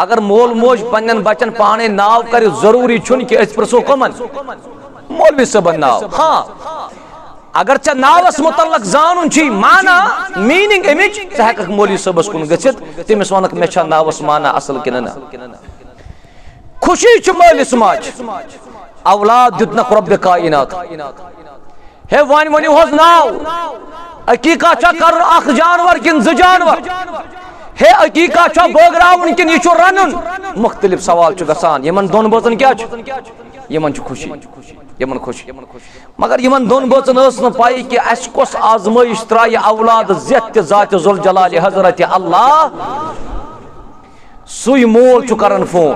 अगर मोल मोज पन्न बचन पाने नाव कर जरूरी छुन कि प्रसो कमन मौलवी सबन नाव। हाँ अगर चे नावस मुतल्लक जानन छी माना मीनिंग अमिच चे हेक मौलवी सबस कुन गछित तमिस वनक मे छा नावस माना असल कि ना। खुशी छ मौलिस माज औलाद दितनक रब्ब कायनात हे वन वनियो होस नाव अकीका चा कर अख जानवर किन ज जानवर हे अकीका चा बोगरावन किन यह रनन मुख्तलिफ सवाल च गसान। यमन दोन बोतन क्या यमन खुशी यमन खुशी मगर यमन दोन बोतन न पाई कि अस कोस आजमाइश त्राय औलाद ज़त ज़ात जुल जलाल हजरत अल्लाह सुई मोल च करन फोन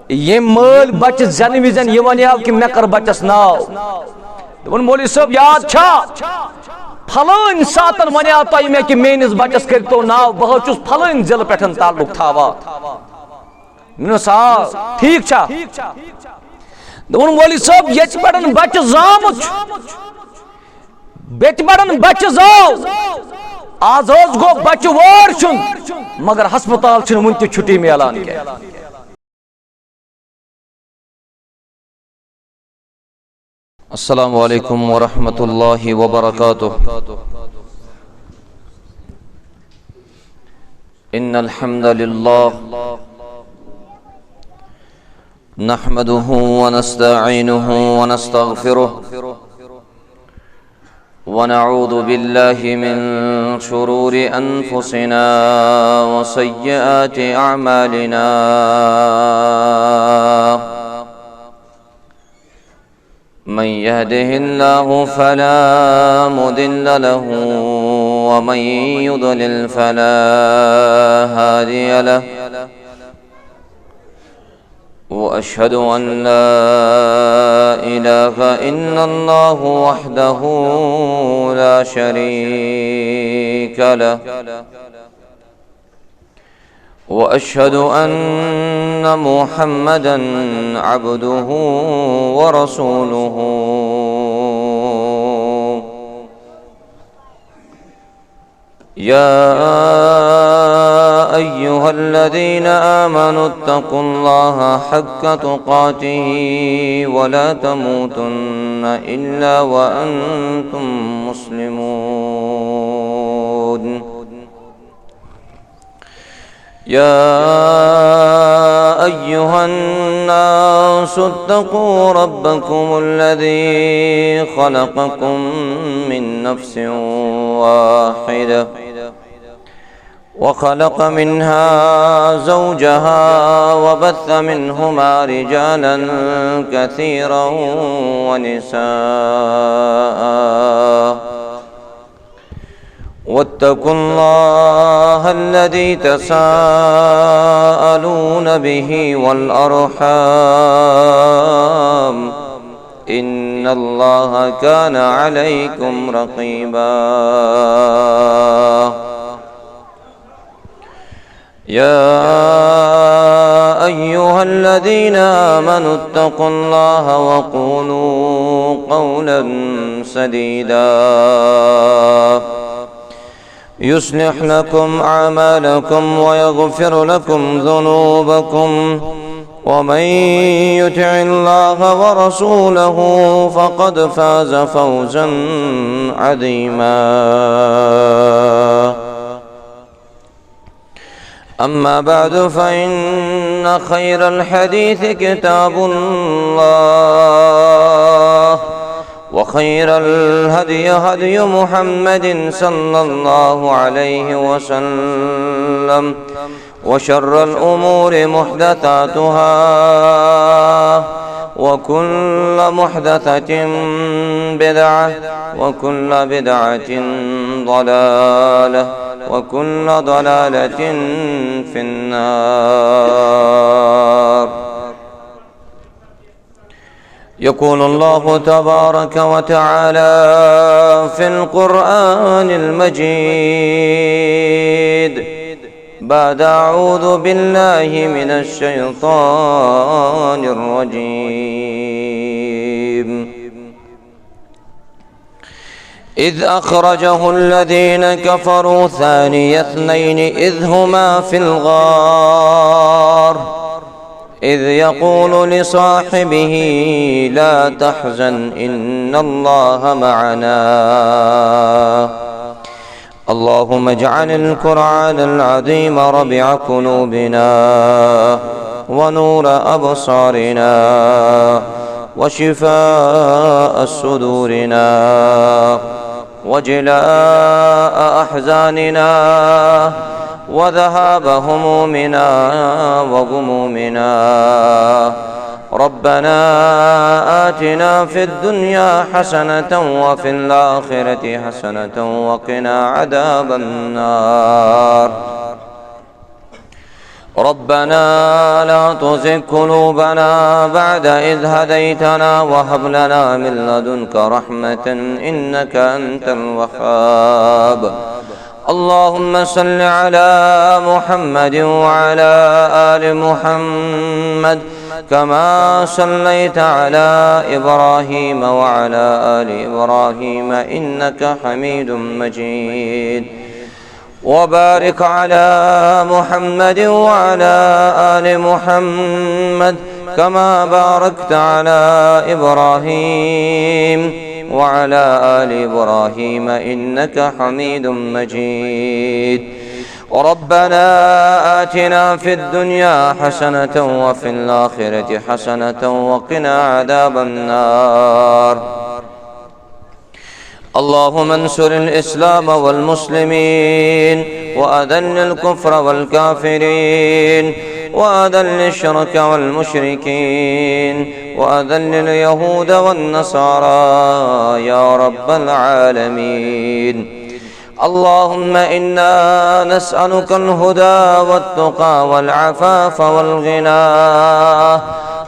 ये मल बच जन विजन ये वन कि मे कर बचस नाव दोन मौलवी सब याद छा फलान सातन वनिया तय मे कि मेनिस बचस करतो नाव बह चुस फलान जिल पेठन ताल्लुक थावा सा ठीक छा दोन मौलवी सब ये पड़न बच जामुत बेट पड़न बच जाओ आज गो बच वोर छुन मगर हस्पताल छुन मुन ते छुट्टी मिलान के। अस्सलामु अलैकुम वरहमतुल्लाहि वबरकातुह। इन्नल हम्दलिल्लाह नहमदुहु व नस्तईनुहु व नस्तगफिरुह व नऊज़ु बिल्लाहि मिन शुरूरि अनफुसिना व सय्यिआति अअमालिना मन यहदिहिल्लाहु फला मुदिल्ल लहु व मन युद्लिल फला हादिय लहु व अशहदु अन ला इलाहा इल्लल्लाहु वहदहु ला शरीक लहु व अशहदु अन्न मुहम्मदन अब्दुहु व रसूलुहु। या अय्युहल्लज़ीना आमनुत्तक़ुल्लाहा हक्का तुक़ातिही व ला तमूतुन्ना इल्ला व अंतुम मुस्लिमून। या अय्युहन्नासु इत्तक़ू रब्बकुमुल्लज़ी ख़लक़कुम मिन नफ्सिन वाहिदा वख़लक़ मिन्हा ज़ौजहा वबस्स मिन्हुमा रिजालन कसीरन वनिसाअ वत्तक़ुल्लाह अल्लज़ी तसाअलून बिही वल अर्हाम इन्नल्लाह कान अलैकुम रक़ीबा। या अय्युहल्लज़ीना आमनुत्तक़ुल्लाह वक़ूलू क़ौलन सदीदा युस्लिह लकुम अअमालकुम वयग़फिर लकुम ज़ुनूबकुम वमन युतिइल्लाह वरसूलहु फ़क़द फ़ाज़ फ़ौज़न अज़ीमा। अम्मा बअदु फ़इन्न ख़ैरल हदीस किताबुल्लाह व खैरल हदी हदी मुहम्मदिन सल्लल्लाहु अलैहि वसल्लम व शर्रल उमूरि मुहदसातुहा व कुल्ल मुहदसतिन बिदअह व कुल्ल बिदअतिन ज़लालह व कुल्ल ज़लालतिन फिन्नार। यक़ूलु अल्लाहु तबारक व तआला फ़िल क़ुरआनिल मजीद बाद अऊज़ु बिल्लाहि मिनश शैतानिर रजीम। इज़ अख़रजहु अल्लज़ीना कफ़रू थानिय इस्नैनि इज़ हुमा फ़िल ग़ार إذ يقول لصاحبه لا تحزن إن الله معنا اللهم اجعل القرآن العظيم ربيع قلوبنا ونور أبصارنا وشفاء صدورنا وجلاء أحزاننا وذهاب همومنا وغمومنا ربنا آتنا في الدنيا حسنة وفي الآخرة حسنة وقنا عذاب النار ربنا لا تزغ قلوبنا بعد إذ هديتنا وهب لنا من لدنك رحمة إنك أنت الوهاب اللهم صل على محمد وعلى آل محمد كما صليت على إبراهيم وعلى آل إبراهيم إنك حميد مجيد وبارك على محمد وعلى آل محمد كما باركت على إبراهيم وعلى آل إبراهيم إنك حميد مجيد ربنا آتنا في الدنيا حسنة وفي الآخرة حسنة وقنا عذاب النار اللهم انصر الإسلام والمسلمين وأذل الكفر والكافرين وأذل الشرك والمشركين وأذل اليهود والنصارى يا رب العالمين اللهم إنا نسألك الهدى والتقى والعفاف والغنى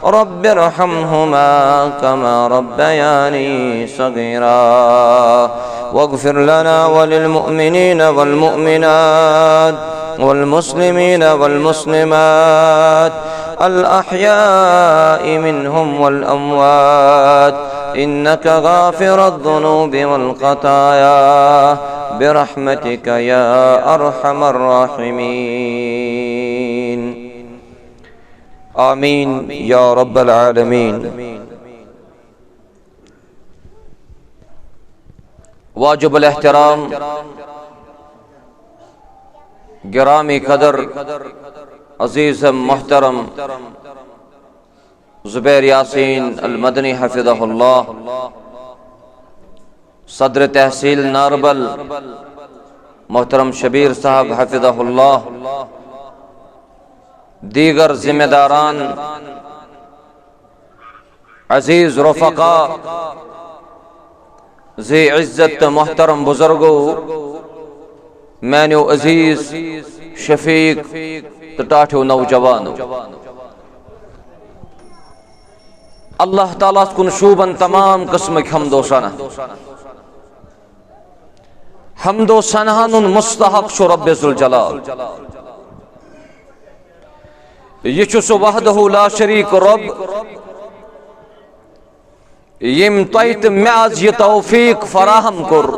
رب ارحمهما كما ربياني صغيرا واغفر لنا وللمؤمنين والمؤمنات والمسلمين والمسلمات الأحياء منهم والأموات إنك غافر الذنوب والخطايا برحمتك يا أرحم الراحمين آمين يا رب العالمين वाजिब एहतराम गिरामी कदर अजीज मोहतरम ज़ुबैर यासीन अल मदनी हफिज़हुल्लाह सदर तहसील नारबल मोहतरम शबीर साहब हफिज़हुल्लाह दीगर जिम्मेदारान अजीज रफ़क़ा ज़े इज़्ज़त मोहतरम बुजुर्गो मैनो अजीज शफीक तो टाठो नौजवानो अल्लाह ताला कुन शूबन तमाम किस्म हमदो सना हमदो सनहानुन मुस्तहक शो रब्बे ज़ुल जलाल ये सो वहदहु ला शरीक रब यम तोत म्याज ये तौफीक फराहम कुर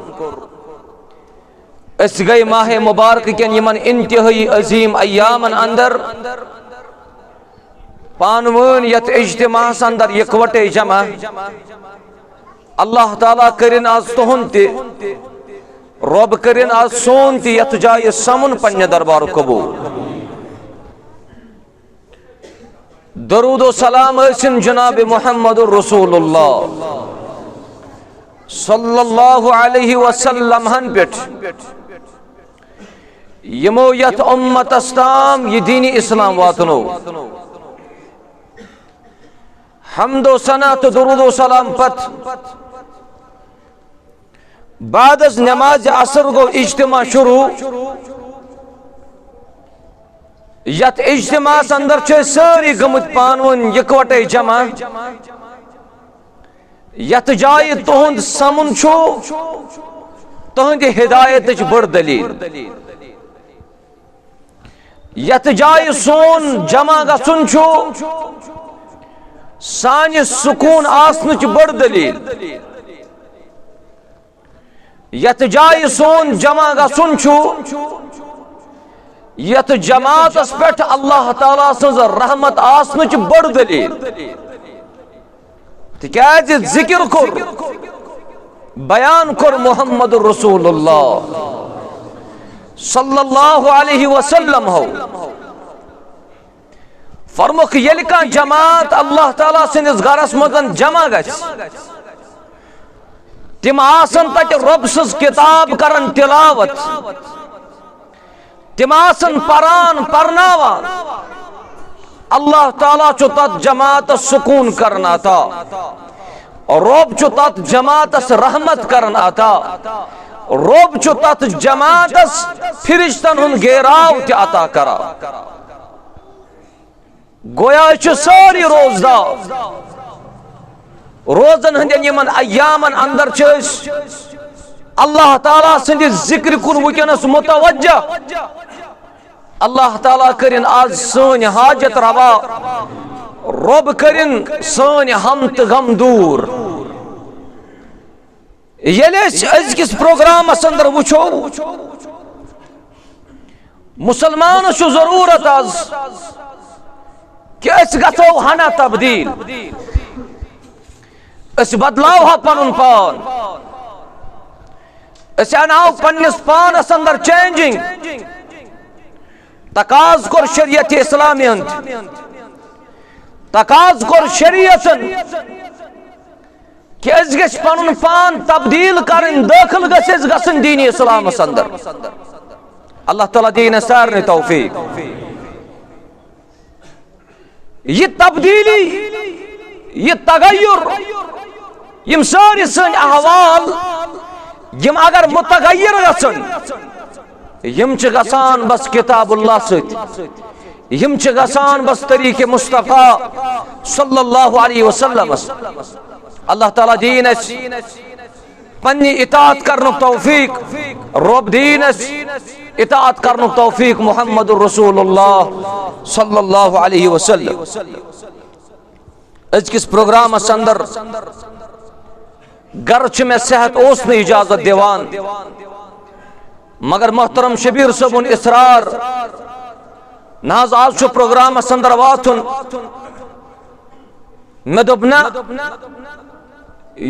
इस गई माह मुबारक के यमन इंतहाई अजीम अय्यामन अंदर पानवन यत इज्तिमास अंदर इकवटे जमा अल्लाह ताला करिन आज तुहुन ते रब करिन आज सोन ते यत जाय समुन पन्ने दरबार कबूल दरूद व सलाम असिन जनाब मुहम्मद रसूलुल्लाह सल्लल्लाहु अलैहि वसल्लम हन पेट यमो यत उम्मत अस्ताम ये दीनी इस्लाम वातनो हमदो सना तो दरूद व सलाम पत बाद नमाज असर गो इज्तिमा शुरू यत इज्तिमास अंदर सारी गमुत पानवन इकवटे जमा यत जाय तुहद समुन तुहद हिदायत बड़ दलील यत जाय सोन जमा गुन सान सुकून आसन बड़ दलील यत जाय सोन जमा गुन यथ जमात पे अल्लाह ताला सज रहमत आसनच बड़ दलील तिकाज जिक्र कोर बयान कोर मुहम्मद रसूलुल्लाह सल्लल्लाहु अलैहि वसल्लम हो फरमुख यलि कां जमात अल्लाह ताला सनिस गरस मजन जमा गछ तिम आसन तत रब सज किताब करन तिलावत तिम आसन परान परनावान अल्लाह ताला चु तत जमात सुकून करन अता रब चु तत जमात रहमत करन अता रब चु तत जमात फिरिश्तन हुन घेराव ते अता करा गोया सारी रोजदार रोजन हंदन यमन अय्यामन अंदर अल्लाह ताला सन्दि जिक्र कुन वुकनस मुतवज्जा अल्लाह ताला करिन आज सन हाजत रवा रब करिन सन हम तो गम दूर अजकिस प्रोग्रामस अंदर वुचो मुसलमान जरूरत आज कि गो हना तब्दील बदलाव हा पनुन पान अनाव पन्निस पानस अंदर चेंजिंग तकाज कोर शरीयत इस्लामी तकाज कोर शरीयत कि गछ पनुन पान तब्दील करें दाखिल गसन दीन इस्लामस अंदर अल्लाह ताला दीन सारने तौफीक ये तब्दीली ये तगय्युर यम सारी सन अहवाल यम अगर मुतगय्यर गसन यम च गसान बस किताबुल्लाह सत यम च गसान बस तरीके मुस्तफा सल्लल्लाहु अलैहि वसल्लम अल्लाह ताला दीन पन्नी इताअत करनुक तौफीक रब दीन इताअत करनुक तौफीक मुहम्मदुर रसूलुल्लाह सल्लल्लाहु अलैहि वसल्लम अजकिस प्रोग्राम अंदर गर्च में सेहत ओस ने इजाजत दिवान मगर मोहतरम शबीर सबुन इसरार नाज आज प्रोग्राम अंदर वातुन मे दोपना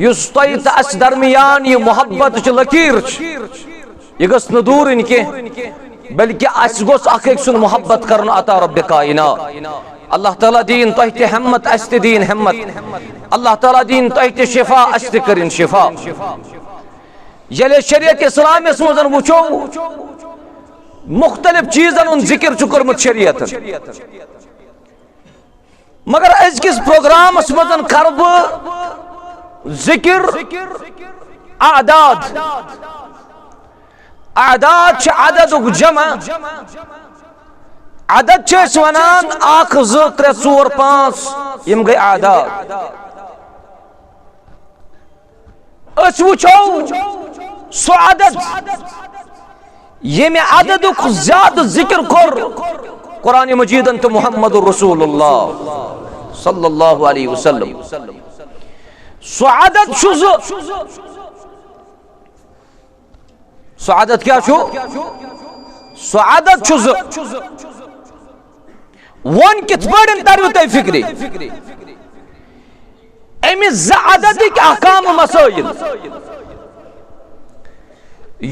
युस तोय त अस दरमियान ये मोहब्बत च लकीर ये गस न दूर इनके बल्कि अस गोस अख सुन मोहब्बत करन अता रब कायनात अल्लाह ताला दीन तोह ते हिम्मत अस ते दीन हिम्मत अल्लाह ताला दीन तोह ते शिफा अस ते करिन शिफा यले शरीयत इस्लामिस मजन वुचो मुख्तलिफ चीजन उन जिक्र च करमुत शरीयत मगर अजकिस प्रोग्रामस मजन करब जिक्र आदाद आदाद च अददुक जमा अदद च वनान 1 2 3 4 5 यम गई आदाद अस वुचो सो अदद यमे अददुक ज्यादा जिक्र कर कुरान मजीदन तो मुहम्मदुर रसूलुल्लाह सल्लल्लाहु अलैहि वसल्लम सो अदद सआदत क्या छु सआदत छु वन कित बड़न तरु तय फिक्री एमि ज़आदत के अहकाम मसाइल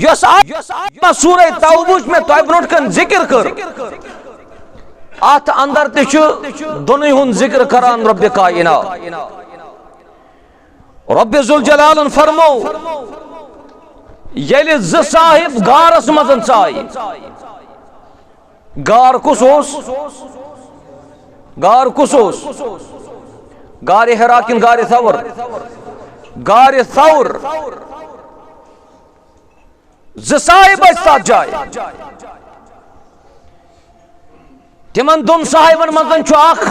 यस सूरह तौबुज में तोय ब्रोट कन जिक्र कर आत अंदर ते छु दोनों हुन जिक्र करान रब कायनात रब जुल जलाल फरमो यले ज साहिब गारस मजन चाय गार कुस गारे हरा किन गारे थवर ज साहिब साथ जाए तिमन दोन साहिबन मजन छु अख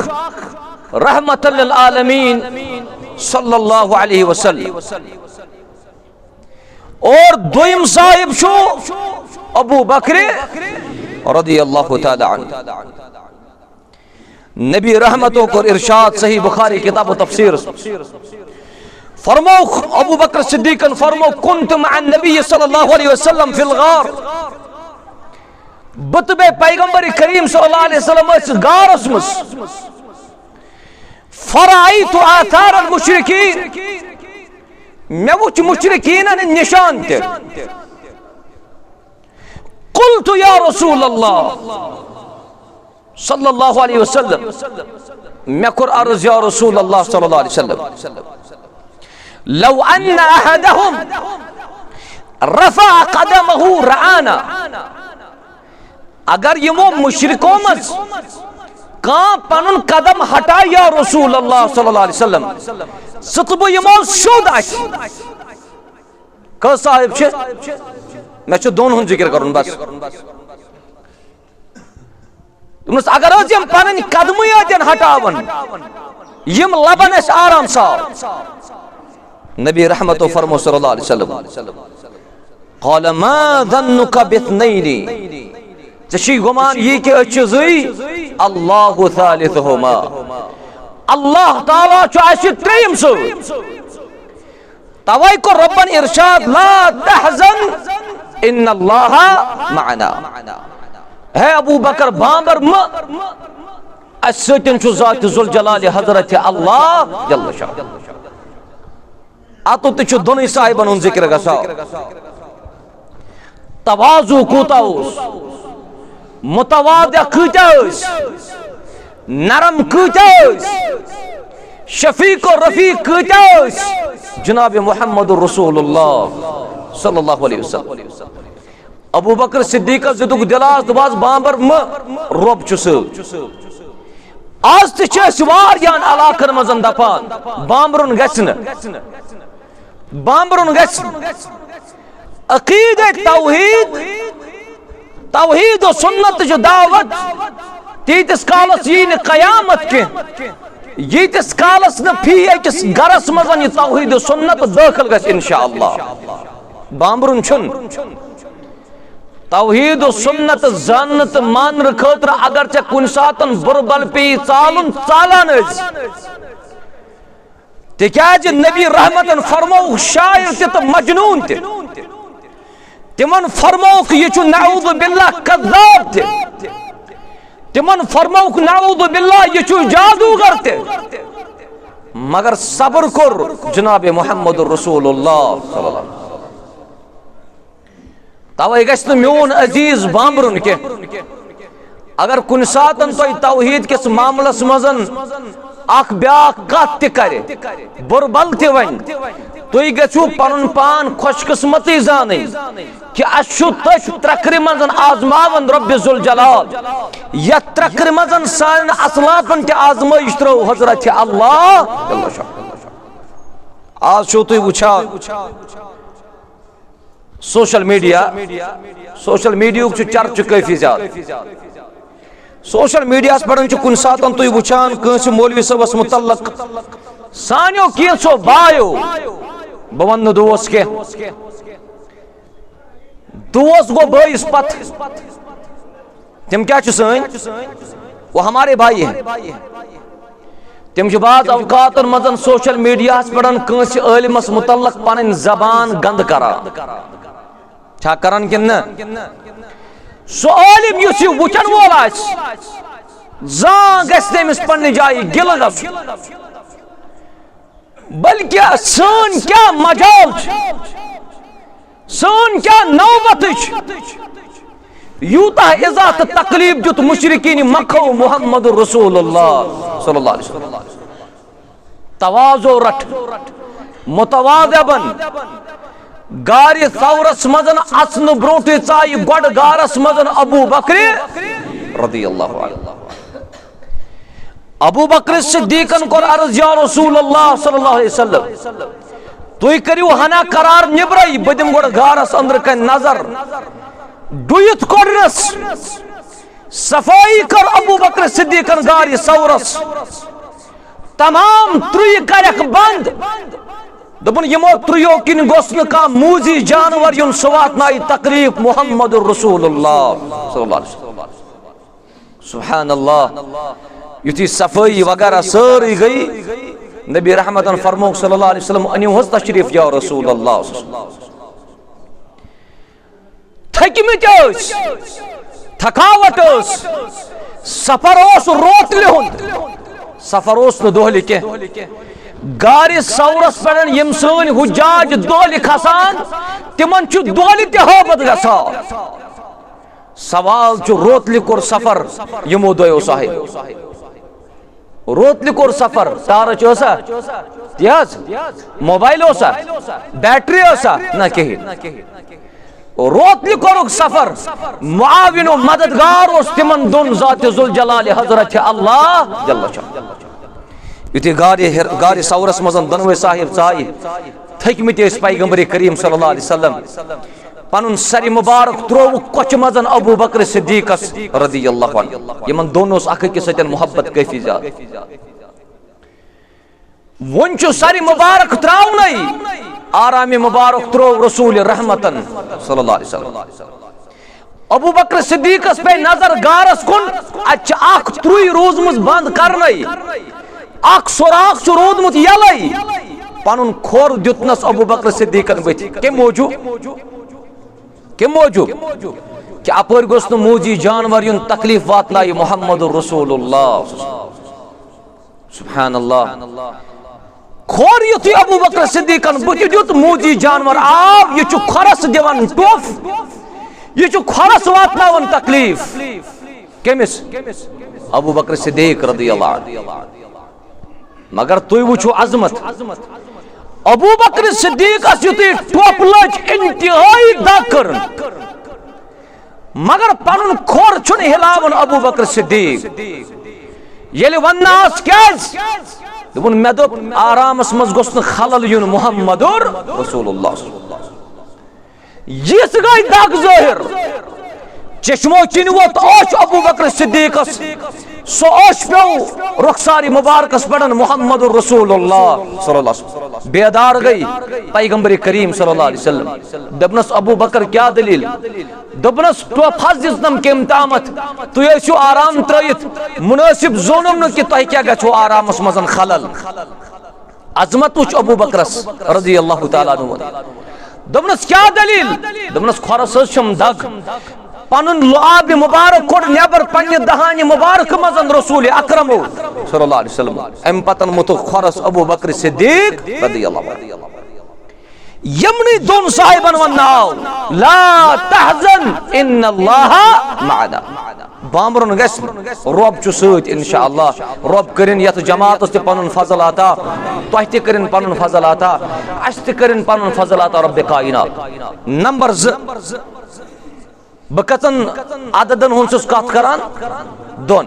रहमतल लिल आलमीन सल्लल्लाहु अलैहि वसल्लम और दुइम साहिब छु अबू बकर रदियल्लाहु ताला अन्हु नबी रहमतों को इरशाद सही बुखारी किताब तफसीर फरमो अबू बकर सिद्दीकन फरमो कुन्तु मअन नबी सल्लल्लाहु अलैहि वसल्लम फिल गार बुतबे पैगंबर करीम सल्लल्लाहु अलैहि वसल्लम गारस मस फराइतु आथार अल मुशरिकीन मे वुच मुशरिकीन निशान ते कुल्तु या रसूल अल्लाह सल्लल्लाहु अलैहि वसल्लम मे कुर अर्ज या रसूल अल्लाह सल्लल्लाहु अलैहि वसल्लम लौ अन्न अहदहुम रफा कदमहु रआना अगर यमो मुशरिकों मज का पनुन कदम हटा या रसूल अल्लाह सल्लल्लाहु अलैहि वसल्लम सतबो यमो शोद आश क साहिब छे मैं छ दोन हुन जिक्र करूं बस तुमस अगर हम पन कदम यन हटावन यम लबन अस आराम सा नबी रहमत फरमो सल्लल्लाहु अलैहि वसल्लम क़ाल मा ज़न्नुका बिस्नैनि चशी गुमान ये के अचुज़ी अल्लाहु सालिसुहुमा अल्लाह ताला छु आशि त्रेयम सो तवै को रब्बन इरशाद ला तहज़न इन्नल्लाह मअना है अबू बकर बाबर म असतन छु ज़ात जुल जलाल हज़रत अल्लाह जल्ल शाह आतो छु दोनों साहिबन उन जिक्र गसा तवाज़ु कोताउस मुतवाज़ा कूताउस नरम कूताउस शफीक और रफीक कूताउस जनाब मुहम्मद रसूलुल्लाह सल्लल्लाहु अलैहि वसल्लम अबू बकर सिद्दीक जुदुक दिलास दबाज बाबर म रोब छु आज तस वारियान इलाकन मजन दपान बाबरुन गसन अकीदे तौहीद और सुन्नत जो दावत तीतिस कालस यी न कयामत के यीतिस कालस न फी अकिस गरस मजन यह तौहीद और सुन्नत दाखिल गस इंशाअल्लाह बाबरुन छुन तौहीद और सुन्नत जानत मान खतर अगर चे कुन सातन बुरबल पे चालुन चालान तिकाज नबी रहमतन फरमो शायर ते मजनून ते तिमन फरमो ये छु नऊज़ु बिल्लाह कज़्ज़ाब ते तिमन फरमो नऊज़ु बिल्लाह ये छु जादूगर ते मगर सब्र कर जनाब मुहम्मद रसूलुल्लाह सल्लल्लाहु अलैहि वसल्लम तवे गस मोन अजीज बाबरुन के अगर कुन सातन तो तौहीद किस मामलस मजन अख ब्याख कत करे बुरबल ते वन तुई गछु पनुन पान खुशकिस्मती जाने कि अशु तश त्रकरि मजन आजमावन रब्बे जुल जलाल या त्रकरि मजन सान असलाफन ते आजमाइश त्रो हजरत अल्लाह आज शो तुई वुछा सोशल मीडिया छु चर्च काफी ज्यादा सोशल मीडिया पे कुन सातन तुम वुचान कंस मौलवी सबस मुतल्लक सानियो कैसो बायो बह वन दोस के दोस गो बइस पत तम क्या सन वो हमारे भाई हैं तम बाज अवकातन मजन सोशल मीडिया पे कंस आलिमस मुतल्लक पन जबान गंद करान छा करान कि सो आलिम युस वुचन वोल जान गमिस पन्ने जाय गिल गस बल्कि सन क्या मजाल सन क्या नौबत यूता इज़्ज़त तकलीफ दुत मुशरिकीन मक्का मुहम्मद रसूलुल्लाह सल्लल्लाहु अलैहि वसल्लम तवाज़ो रट मुतवाज़िअ बन गारि सौरस मजन असन ब्रोटे चाय गोड गारस मजन अबू बकर रदियल्लाहु अन्हु अबू बकर सिद्दीकन कोर अर्ज या रसूलुल्लाह सल्लल्लाहु अलैहि वसल्लम तुई करियो हना करार निब्रई बदिम गोड गारस अंदर का नजर दुयत कोरस सफाई कर अबू बकर सिद्दीकन गारि सौरस तमाम त्रुय करक बंद दबन यमो त्रियो किन गोसन का मूजी जानवर युन सवात नाई तकलीफ मुहम्मद रसूलुल्लाह सल्लल्लाहु अलैहि वसल्लम सुभानअल्लाह युति सफाई वगैरह सारी गई नबी रहमतन फरमो सल्लल्लाहु अलैहि वसल्लम अन्यु हस तशरीफ या रसूलुल्लाह थकिमित थकावट सफर रोतल सफर दोहल कह गारि सौरस पे यम सन हुजाज दोहल खसान तिमन दोहल तहबत गसान सवाल रोतल कोर सफर यमो दो साहिब रोतल कोर सफर टार्च तेज मोबाइल बैटरी ना कहीं रोतल कोर सफर मुआविन मददगार तिमन दोन जात जुल जलाल हजरत अल्लाह जल्ल युति गारि सौरस मज दोनवे साहिब चाय थकमत पैगंबर करीम सल्लल्लाहु अलैहि वसल्लम पनुन सर मुबारक त्रोव कोच मज अबू बकर सिद्दीकस रदियल्लाहु अन्हु यमन दोनों अख सत मोहब्बत काफी ज्यादा वन सर मुबारक त्रावन आराम मुबारक त्रोव रसूल रहमतन सल्लल्लाहु अलैहि वसल्लम अबू बकर सिद्दीकस पे नजर गारस कुन अख त्रुई रोजम बंद कर अख सुराख रोदमुत यल पनुन खोर दितनस अबू बकर सिद्दीकन बथ कम मौजूब कि अपर गोस मूजी जानवर युन तकलीफ वातनाय मोहम्मद रसूलुल्लाह सुब्हानल्लाह खोर युथि अबू बकर सिद्दीकन बुथ दित मूजी जानवर आव यह खरस दिवान टोफ यह खरस वातनावन तकलीफ कमिस अबू बकर सिद्दीक रदियल्लाहु अन्हु मगर तुई वुचो अजमत अबू बकर सिद्दीक युति टोप लज इंतहाई दाकर मगर पनुन खोर छुन हिलावन अबू बकर सिद्दीक येले वन्नास कैस दुन मे दोप आरामस मज गोस न खलल युन मुहम्मदुर रसूलुल्लाह यस गई दाग ज़ाहिर चश्मो चिन वत ओश अबू बकर सिद्दीकस सो ओश पे रुखसारी मुबारकस पड़न मुहम्मद रसूलुल्लाह सल्लल्लाहु अलैहि वसल्लम बेदार गई पैगंबर करीम सल्लल्लाहु अलैहि वसल्लम दबनस अबू बकर क्या दलील दबनस तो फजिसनम केम तामत तु येशु आराम त्रयित मुनासिब जोनम न कि तह क्या गछो आरामस मजन खलल अजमत उच अबू बकरस रज़ियल्लाहु ताला अन्हु दबनस क्या दलील दबनस खरस छम दग पनुन लुआब मुबारक कोड नेबर पन्ने दहानी मुबारक मजन रसूल अकरम सल्लल्लाहु अलैहि वसल्लम एम पतन मुत खरस अबू बकर सिद्दीक रदियल्लाहु अन्हु यमनी दोन साहिबन वन नाव ला तहजन इन्नल्लाह मअना बामरन गस रब छु सत इंशाअल्लाह रब करिन यत जमात ते पनुन फजल आता तोह ते करिन पनुन फजल आता अस ते करिन पनुन फजल आता रब कायनात नंबर 2 बकतन आददन हुंसुस कत करान दोन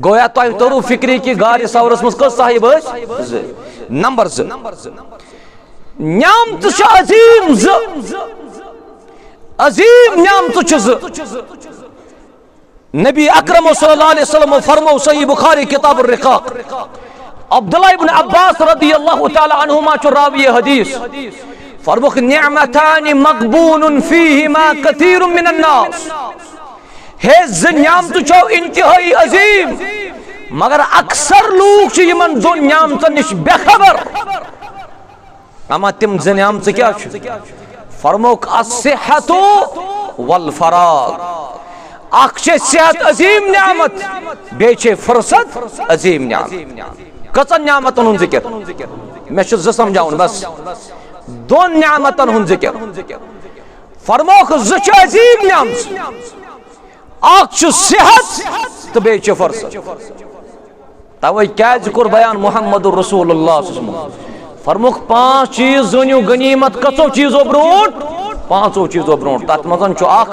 गोया तोह तोरु फिक्री की गारि सौरस मस कस साहिब नंबर 2 न्यामत छ अजीम न्यामत छ नबी अकरम सल्लल्लाहु अलैहि वसल्लम फरमो सही बुखारी किताब रिकाक अब्दुल्लाह इब्न अब्बास रदियल्लाहु ताला अन्हुमा च रावी हदीस फरमुख निअमतानि मक़बूनुन फीहिमा कसीरुन मिनन नास हे न्यामत छ इंतहाई अजीम मगर अक्सर लोग छ यमन दो न्यामतन निश बेखबर अमा तिम न्यामत क्या छ फरमुख अस्सिहतु वल फराग अख सेहत अजीम न्यामत बे फुर्सत अजीम न्यामत कचन न्यामतन हुन जिक्र मे समझाउन बस दोन न्यामतन हुन जिक्र फरमोख अजीम न्यामत अख सेहत तो बे फुर्सत तवे क्या कोर बयान मुहम्मद रसूलुल्लाह फरमुख 5 चीज जनियो गनीमत कचो चीजों ब्रोट 5 चीजों ब्रोट तथ मजन छु अख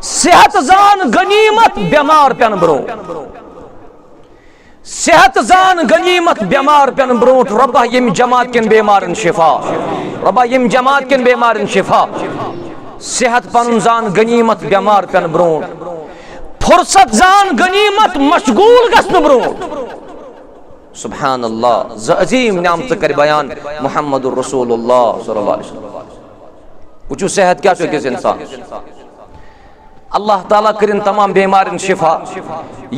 सेहत जान गनीमत बीमार पेन ब्रोट सेहत जान गनीमत बीमार पेन ब्रोट रब्बा यम जमात केन बीमारन शिफा रब्बा यम जमात केन बीमारन शिफा सेहत पन जान गनीमत बीमार पेन ब्रोट फुर्सत जान गनीमत मशगूल गसन ब्रोट सुभान अल्लाह ज अजीम न्यामत कर बयान मुहम्मद रसूलुल्लाह सल्लल्लाहु अलैहि वसल्लम पूछो सेहत क्या छो किस इंसान अल्लाह ताला करिन तमाम बीमारन शिफा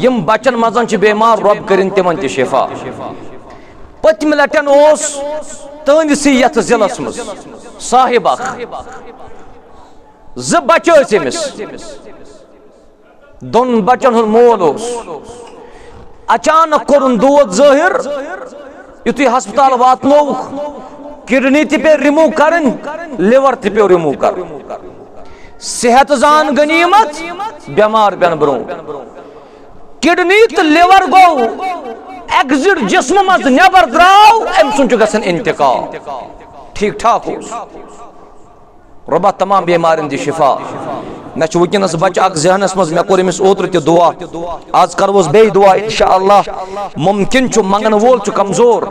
यम बचन मजन छ बीमार रब करिन तिमन त शिफा पतम लटन ओस तंदसी यत जिलस मस साहिब ज बच्चे अमिस दोन बचन हुन मोल ओस अचानक कोरुन दूध ज़ाहिर युतुई हस्पताल वातनो किडनी ते पे रिमूव करन लिवर ते पे रिमूव कर सेहत जान गनीमत बीमार बन ब्रो किडनी तो लिवर गो एग्जिट जिस्म मज नबर द्राव अम सुन गसन इंतकाल ठीक ठाक रब्बा तमाम बीमारन दी शिफा मे वनस बच जहनस मज मे कोर अमिस ओत्र ते दुआ आज करवोस बे दुआ इंशाअल्लाह मुमकिन छु मंगन वोल छु कमजोर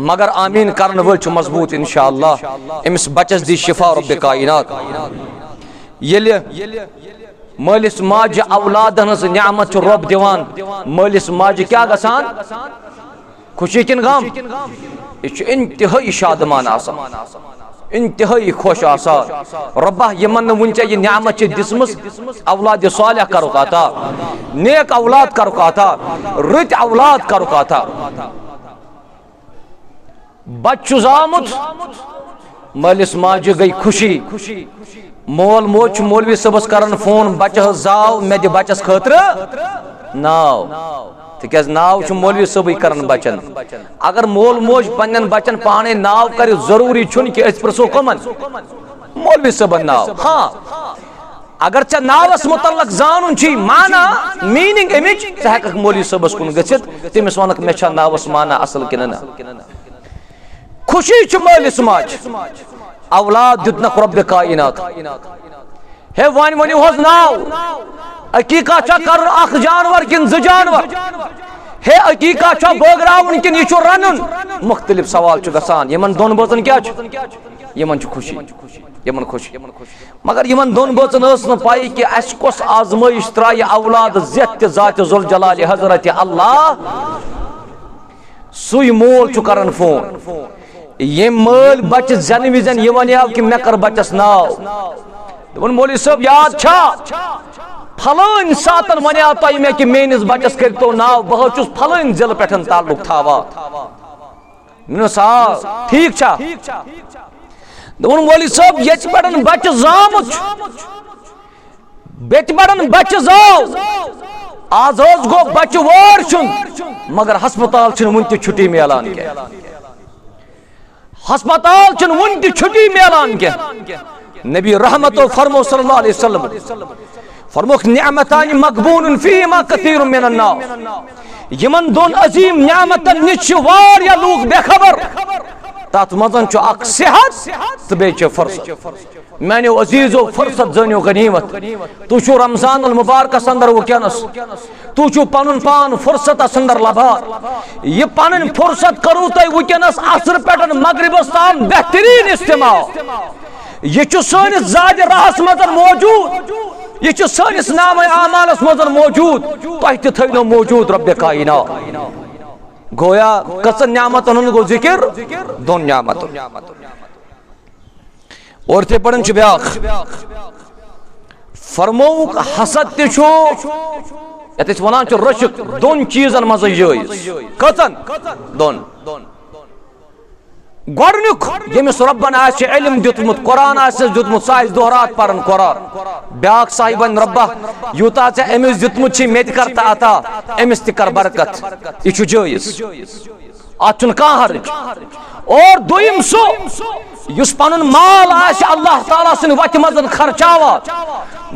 मगर आमीन करन वोल छु मजबूत इंशाअल्लाह अमिस बचस दी शिफा रब्बे कायनात येले मालिस माज औलादन हज नियामत छु रब दिवान मालिस माज क्या गसान खुशी किन गम ये इंतहाई शादमान आसान इंतहाई खुश आसान रब्बा यमन वुंचे ये नियामत च दिसमस औलाद सालिह करुक अता नेक औलाद करुक अता रत औलाद करुक अता बच्चु जामुत मालिस माज गई खुशी मोल मोच मौलवी सबस करन फोन बच्चा जाव मे दि बच्चस खतर नाव तिकज नाव छु मौलवी सबई करन बचन अगर मोल मोज पन्न बचन पाने नाव कर जरूरी छुन कि अस प्रसो कमन मौलवी सबन नाव हाँ अगर चा नावस मुतल्लक जानन छी माना मीनिंग इमेज हक मौलवी सबस कुन गछित तमिस वनक मे छा नावस माना असल किन न खुशी छु मौलिस माज औलाद दितनक रब्बे कायनात हे वन वनी होस नाव अकीका चा कर अख जानवर किन ज जानवर हे अकीका चा बोगरावन किन यु रनन मुख्तलिफ सवाल छु गसान यमन दोन बोतन क्या छु यमन छु खुशी यमन खुशी मगर यमन दोन बोतन अस न पाई कि अस कोस आजमाइश त्राय औलाद जत जात जुल जलाल हजरत अल्लाह सुई मोल छु करन फोन ये मल बच जन विजन ये वन कि मे कर बचस नाव दोन मौलवी सब याद छा फलन सातन वनिया तय मे कि मेनिस बचस करतो नाव बह छुस फलन जिल पेठन ताल्लुक थावा नो सा ठीक छा दोन मौलवी सब यच पेठन बच जामुत बेच पेठन बच जाव आज गो बच वोर छुन मगर हस्पताल छुन वुन छुट्टी मिलान के हस्पताल छुन वुन छुट्टी मिलान के नबी रहमत फरमो सल्लल्लाहु अलैहि वसल्लम फरमोक निअमतानि मकबून फीमा कसीरुम मिनन नास यमन दोन अजीम निअमतन निश वारिया लोग बेखबर तत मजन छु अक सेहत तो बेच फुर्सत मैंने अजीजो फुर्सत जनियो गनीमत तू छु रमजान अल मुबारक अंदर वकनस तू छु पनुन पान फुर्सत अंदर लभार ये पनुन फुर्सत करू तय वकनस असर पेटन मगरिबस ताम बेहतरीन इस्तेमाल ये छु सनिस जाद राहस मजन मौजूद ये छु सनिस नाम आमालस मजन मौजूद तय त थैनो मौजूद रब्बे कायनात गोया कसन नियामतन गो जिक्र दोन नियामत और थे पढ़न छु ब्याख फरमोक हसद ते छु यत वनान छु रशक दोन चीजन मज जायज कसन दोन गोडनुक यमिस रब्बन आसे इल्म दितमुत कुरान आसे दितमुत साइज दोहरात परन कुरान ब्याक साहिबन रब्बा यूता से एमिस दितमुत छी मेत करता आता एमिस तिकर बरकत इछु जायज आचुन का हर और दोयम सो युस पनुन माल आसे अल्लाह ताला सिन वत मजन खर्चावा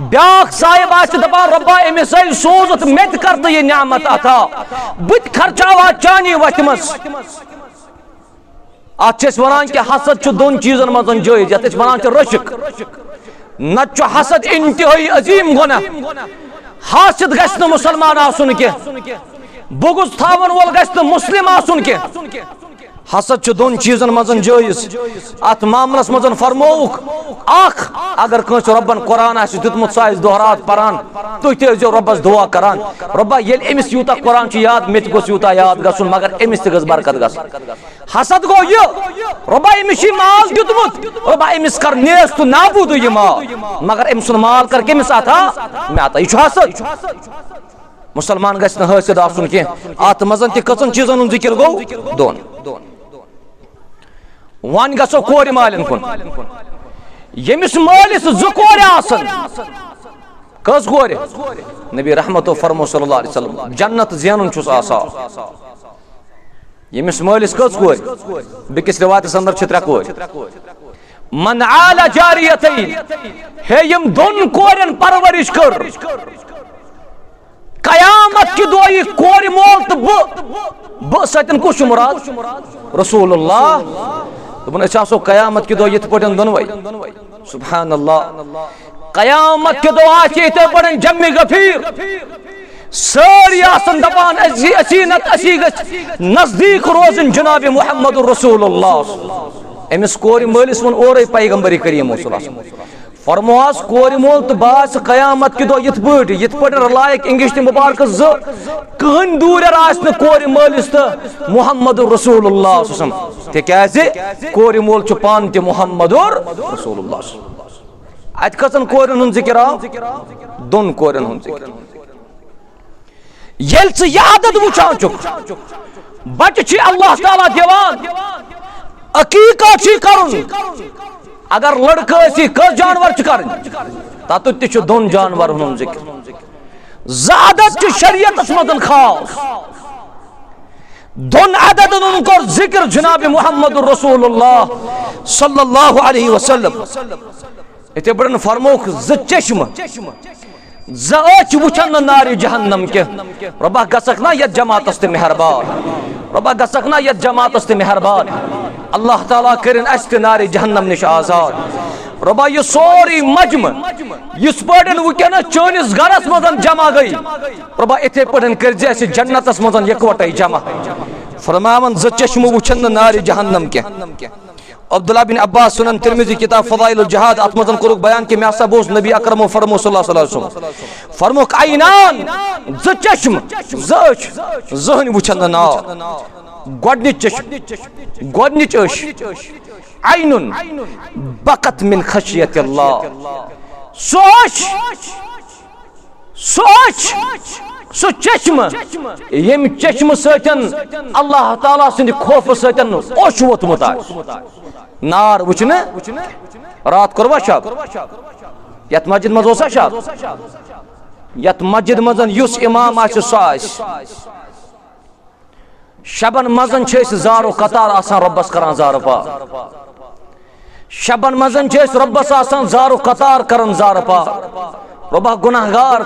ब्याक साहिब आसे दबा रब्बा एमिस सोजत मेत करता ये नियामत आता बुत खर्चावा चानी वत मस आछस वनान कि हसद छु दोन चीजन मजन जायज यत वनान छु रशक न छु हसद इंतहाई अजीम गुनाह हासिद गस न मुसलमान आसुन के बुगुज थावन वोल गस न मुस्लिम आसुन के हसद छु दोन चीजन मजन जायज अत मामलस मजन फरमोक आख अगर कस रब्बन कुरान आस दितमुत साइज दोहरात परान तुय ते जो रब्बस दुआ करान रब्बा येल एमिस यूता कुरान छु याद मेत गोस यूता याद गसुन मगर एमिस ते गस बरकत गस हसद गो ये रब्बा एमिस माल दितमुत रब्बा एमिस कर नेस तु नाबूद ये माल मगर एमिस माल कर केमिस आता मे आता यु हसद मुसलमान गस न हसद आसुन के आत मजन ते कसन चीजन जिक्र गो दोन वन गसो कोर मालिन कुन यमिस मालिस जु कोर आसन कस कोर नबी रहमत फरमो सल्लल्लाहु अलैहि वसल्लम जन्नत ज़ेनुन छुस आसान यमिस मालिस कस कोर बिकिस रिवायतस अंदर छ त्रे कोर मन आला जारियतैन हे यम दोन कोरन परवरिश कर कयामत की दो ये कोर मोल तो ब सतन कुछ मुराद रसूलुल्लाह तो बन अच्छा कयामत की दो ये पटन दोनों सुभान अल्लाह कयामत के दो आके ते पटन जम्मे गफीर सारी आसन दपान असीनत असीगत नजदीक रोजन जनाब मुहम्मद रसूलुल्लाह एमिस कोर मालिस वन और पैगंबरी करीम फरमास कोर मोल तो बास कयामत के दो यथ पट लायक इंग्लिश मुबारक कहन दूर कोर मालिस तो मुहम्मद रसूलुल्लाह तिकाज कोर मोल पान ते मुहम्मद रसूलुल्लाह अत कसन कोरन हुन जिक्र आव दोन कोरन हुन जिक्र येल च यादत वुचान चुक बच छी अल्लाह ताला दिवान अकीका छी करुन अगर लड़का कस जानवर कर तत दोन जानवर हुन जिक्र ज़ादत शरीयत मदन खास दोन अदद उनको जिक्र जनाब मुहम्मद रसूलुल्लाह सल्लल्लाहु अलैहि वसल्लम इते बड़न फरमोख ज चश्म ज़ वुचन नारी जहन्नम के रब्बा गसक ना यत जमात अस्ते मेहरबान रब्बा गसक ना यत जमात अस्ते मेहरबान अल्लाह ताला करिन अस्ते नारी जहन्नम निश आजाद रब्बा ये सोरी मजम इस पटन वुकन चोनिस गरस मजन जमा गई रब्बा इथे पटन कर जैसे जन्नतस मजन यकवटै जमा फरमावन ज चश्म वुचन नारी जहन्नम के अब्दुल्लाह बिन अब्बास सुनन तिरमिज़ी किताब फज़ाइलुल जिहाद अतमदन कुरुक बयान के म्यासा बोस नबी अकरम फरमो सल्लल्लाहु अलैहि वसल्लम फरमोक आइनान ज चश्म जच जहन वुचन ना गोडनिच चश्म गोडनिच अश आइनुन बकत मिन खशियतिल्लाह सोच सो चश्म यम चश्म सतन अल्लाह ताला सिंद खौफ सतन ओश वोतमुत नार वुचन रात करवा शब यत मस्जिद मज ओसा शब यत मस्जिद मजन युस इमाम आस शबन मजन जारो कतार आसान रब्बस करान जारो पा शबन मजन रब्बस आसान जारो कतार करन जारो पा रब्बा गुनाहगार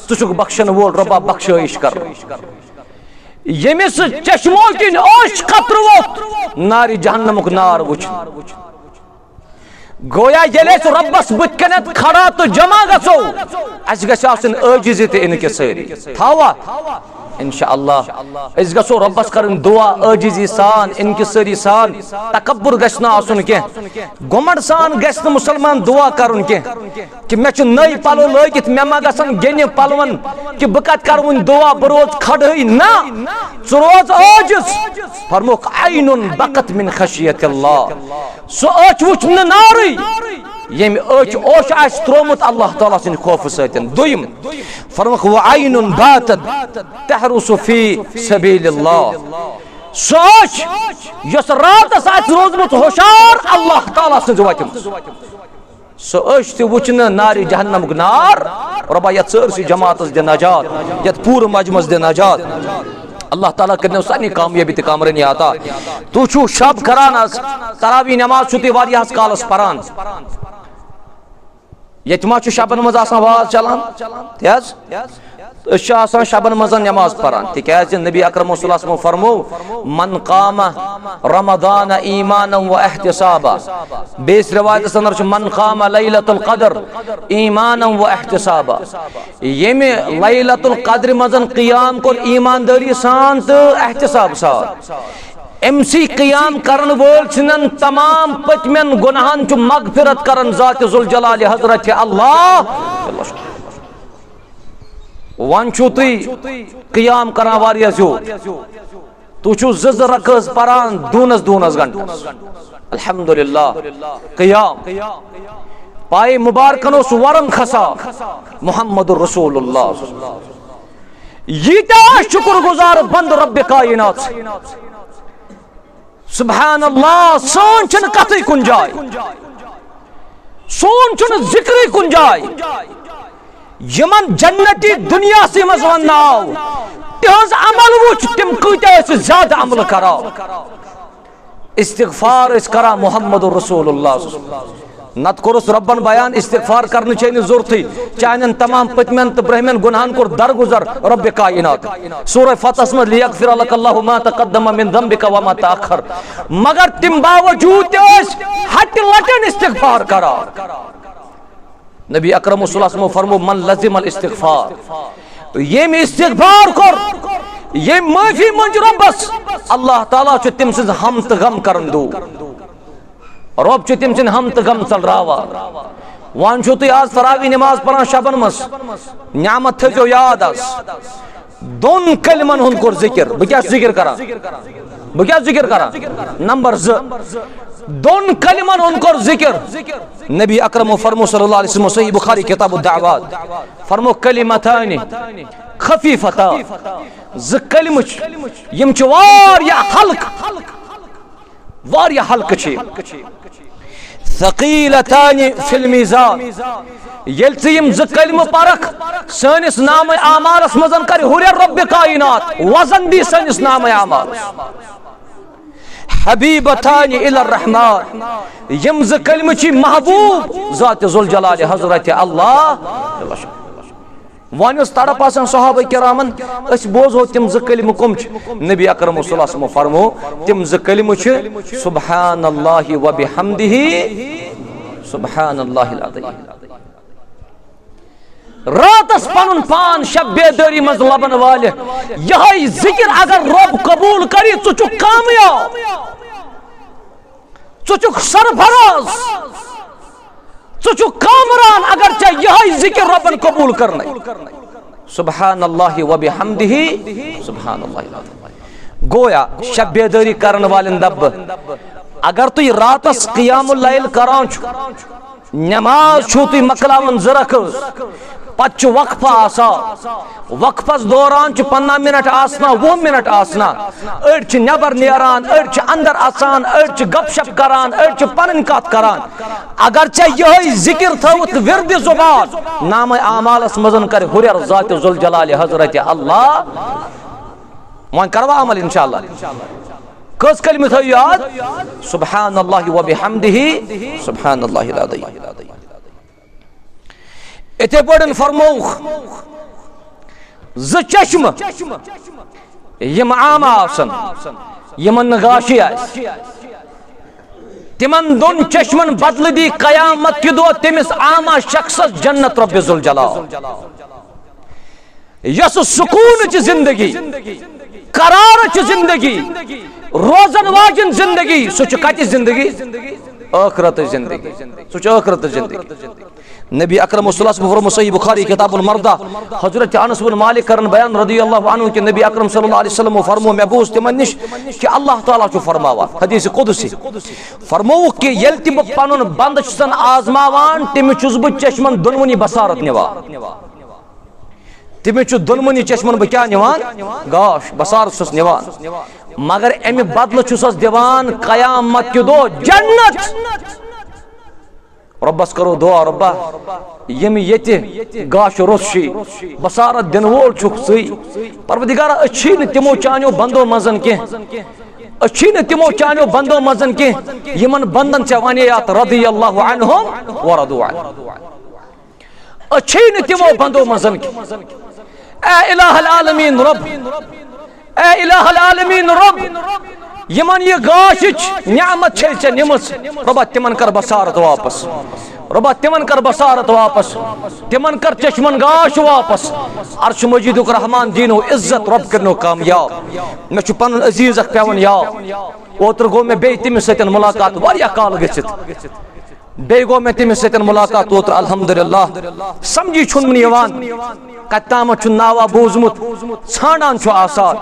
तुक बख्शन वोल रब्बा बख्शिश कर यमिस चश्मो किन ओश कतर वोत नारी जहन्नमुक नार वुच गोया येले रब्बस बुतकनत खड़ा तो जमा गसो अस गस आसन अजीज़ ते इनके सारी थावा इंशाअल्लाह इस गसो रब्बस करन दुआ अजीज़ी सान इनके सारी सान तकब्बुर गसना आसन के गुमड़ सान गसन मुसलमान दुआ करन के कि मे छु नई पलो लगित मे मा गसन गेने पलवन कि बकत करवन दुआ बरोज खड़ई ना रोज अजीज़ फरमोक आइनुन बकत मिन खशियतिल्लाह सो अच वुच न नारी यम अच ओश आस त्रोमुत अल्लाह ताला सिन खौफ सतन दुयम फरमोक व आइनुन बातत तहरुसु फी सबीलिल्लाह सोच यस रात साथ रोजमुत होशार अल्लाह ताला सिन वतम सो अश ते वुचन नारी जहन्नम नार रब्बा यत सरसी जमातस दे नजात यत पूरे मजमस दे नजात अल्लाह ताला करने सानी कामयाबी ते कामरनी आता तू छु शब करान तरावी नमाज छुती वारियास कालस परान यतमा छु शबन मज आसान आवाज चलान त्याज आसान शबन मज नमाज परान तिकाज नबी अकरम सल्लल्लाहु अलैहि वसल्लम फरमो मन काम रमजान ईमानन व इहतिसाबा बेस रिवायत संदर मन काम लैलतुल कद्र ईमानन व इहतिसाबा यमे लैलतुल कद्र मजन क़ियाम को ईमानदारी सान तो इहतिसाब सान एमसी क़ियाम करन वोल छिनन तमाम पतमन गुनाहन छु मगफिरत करन ज़ात जुल जलाल हजरत अल्लाह वन छु तुई क़ियाम करा वारिया जो तू छु ज़ रकज़ परान दूनस घंटा अल्हम्दुलिल्लाह क़ियाम पाए मुबारकनो सुवरम खसा मुहम्मदुर रसूलुल्लाह यीता शुक्रगुजार बंद रब्ब कायनात सुभानअल्लाह सोन छन कथई कुन जाय सोन छन जिक्र कुन जाय यमन जन्नती दुनिया से मज वनाव तिहज अमल वुच तिम कत ज्यादा अमल करा इस्तिगफार करा मोहम्मद रसूलुल्लाह नत कोरस रब्बन बयान इस्तिगफार करने चाहिए जरूरत चाहन तमाम पतमन तो ब्रह्मन गुनाहन को दरगुजर रब कायनात सूरह फतह में लियगफिर लकल्लाहु मा तक़द्दम मिन ज़ंबिका व मा तअख़र मगर तिम बावजूद हट लटन इस्तिगफार करा नबी अकरम सल्लल्लाहु अलैहि वसल्लम फरमो मन लज़िमल इस्तिगफार ये में इस्तिगफार कर ये माफी मंज रब्बस अल्लाह ताला च तिम से हम त गम करन दो रब च तिम सिन हम त गम चलरावा वन छो तुम आज तरावी नमाज पढ़ान शबन मस न्यामत थो याद दोन कलमन हुन कोर जिक्र बह क्या जिक्र करा नंबर 2 दोन कलमन हुन कोर जिक्र नबी अकरम फरमो सल्लल्लाहु अलैहि वसल्लम सही बुखारी किताब दावत फरमो कलिमतान खफीफता ज कलम यम च वारिया हल्क थकीलतान फिल मीज़ान येल यम ज कलम परख सनिस नाम आमालस मजन कर हुर रब कायनात वजन दी सनिस नाम आमाल हबीबतान इलर रहमान यम ज कलम छि महबूब ज़ात जुल जलाल हजरत अल्लाह वन तड़प सहाबा किरामन बोजो तिम ज कलम कम नबी अकरम सल्लल्लाहु अलैहि वसल्लम फरमो तिम ज कलम सुब्हानल्लाहि व बिहम्दिही सुब्हानल्लाहिल अज़ीम रातस पनुन पान शब बेदारी मज लबन वाले यही जिक्र अगर रब कबूल करी चुचुक कामयाब चुचुक सरफराज चुचुक कामरान अगर चाहे यही जिक्र रबन कबूल करने सुब्हानल्लाहि व बिहम्दिही सुब्हानल्लाहिल अज़ीम गोया शब बेदारी करन वाले दब अगर तु रातस क़ियामुल लैल करान नमाज छु तु मकलावन जरख पच वक्फा आसा वक्फस दौरान 15 मिनट आसना 20 मिनट आसना अड़ नबर नेरान अड़ अंदर आसान अड़ गपशप करान अड़ पन कत करान अगर चे यही जिक्र थवत विरद जुबान नाम आमालस मजन कर हुर ज़ात जुल जलाल हजरत अल्लाह वन करवा अमल इंशाअल्लाह कस कलम थो याद सुब्हानल्लाहि व बिहम्दिही सुब्हानल्लाहिल अज़ीम इथे पड़न फरमोख ज चश्म यम आम आसन यमन गाशी तिमन दोन चश्मन बदल दी कयामत कि दो तिमिस आमा शख्स जन्नत रब जुल जलाल यस सुकून च जिंदगी करार च जिंदगी रोजन वाजन जिंदगी सुच कत जिंदगी आखिरत जिंदगी सुच आखिरत जिंदगी नबी अकरम सल्लल्लाहु अलैहि वसल्लम सही बुखारी किताबुल मर्दा हजरत अनस बिन मालिक करन बयान रदियल्लाहु अन्हु कि नबी अकरम सल्लल्लाहु अलैहि वसल्लम फरमो महबूस तिमन निश कि अल्लाह ताला छु फरमावा हदीस कुदसी फरमो कि यल तिम पनुन बंद छन आजमावान तिम छुस ब चश्मन दुनवनी बसारत निवा तिम छु दुनवनी चश्मन ब क्या निवान गाश बसारत छुस निवान मगर एम बदल छुस दिवान कयामत के दो जन्नत रब्बस करो दुआ रब्बा यम ये गाश रोशी बसारत दिन वोल छुक सही परवदिगार अच्छी न तिमो चानो बंदो मजन के अच्छी न तिमो चानो बंदो मजन के यमन बंदन च वनियात रदियल्लाहु अन्हुम व रदू अन अच्छी न तिमो बंदो मजन के ए इलाहुल आलमीन रब ए इलाहुल आलमीन रब यमन ये गाश नियामत छे निमस रब्बा तिमन कर बसारत वापस रब्बा तिमन कर बसारत वापस तिमन कर चश्मन गाश वापस अर्श मजीदुक रहमान दीनो इज्जत रब करनो कामयाब मे छु पन अजीज पेवन याद ओतर गो मे बे तिम सतन मुलाकात वारिया काल गछित बे गो मे तिम सतन मुलाकात ओतर अल्हम्दुलिल्लाह समझी छुन यवान कत्ताम छु नावा बोजमुत छाणान छु आसान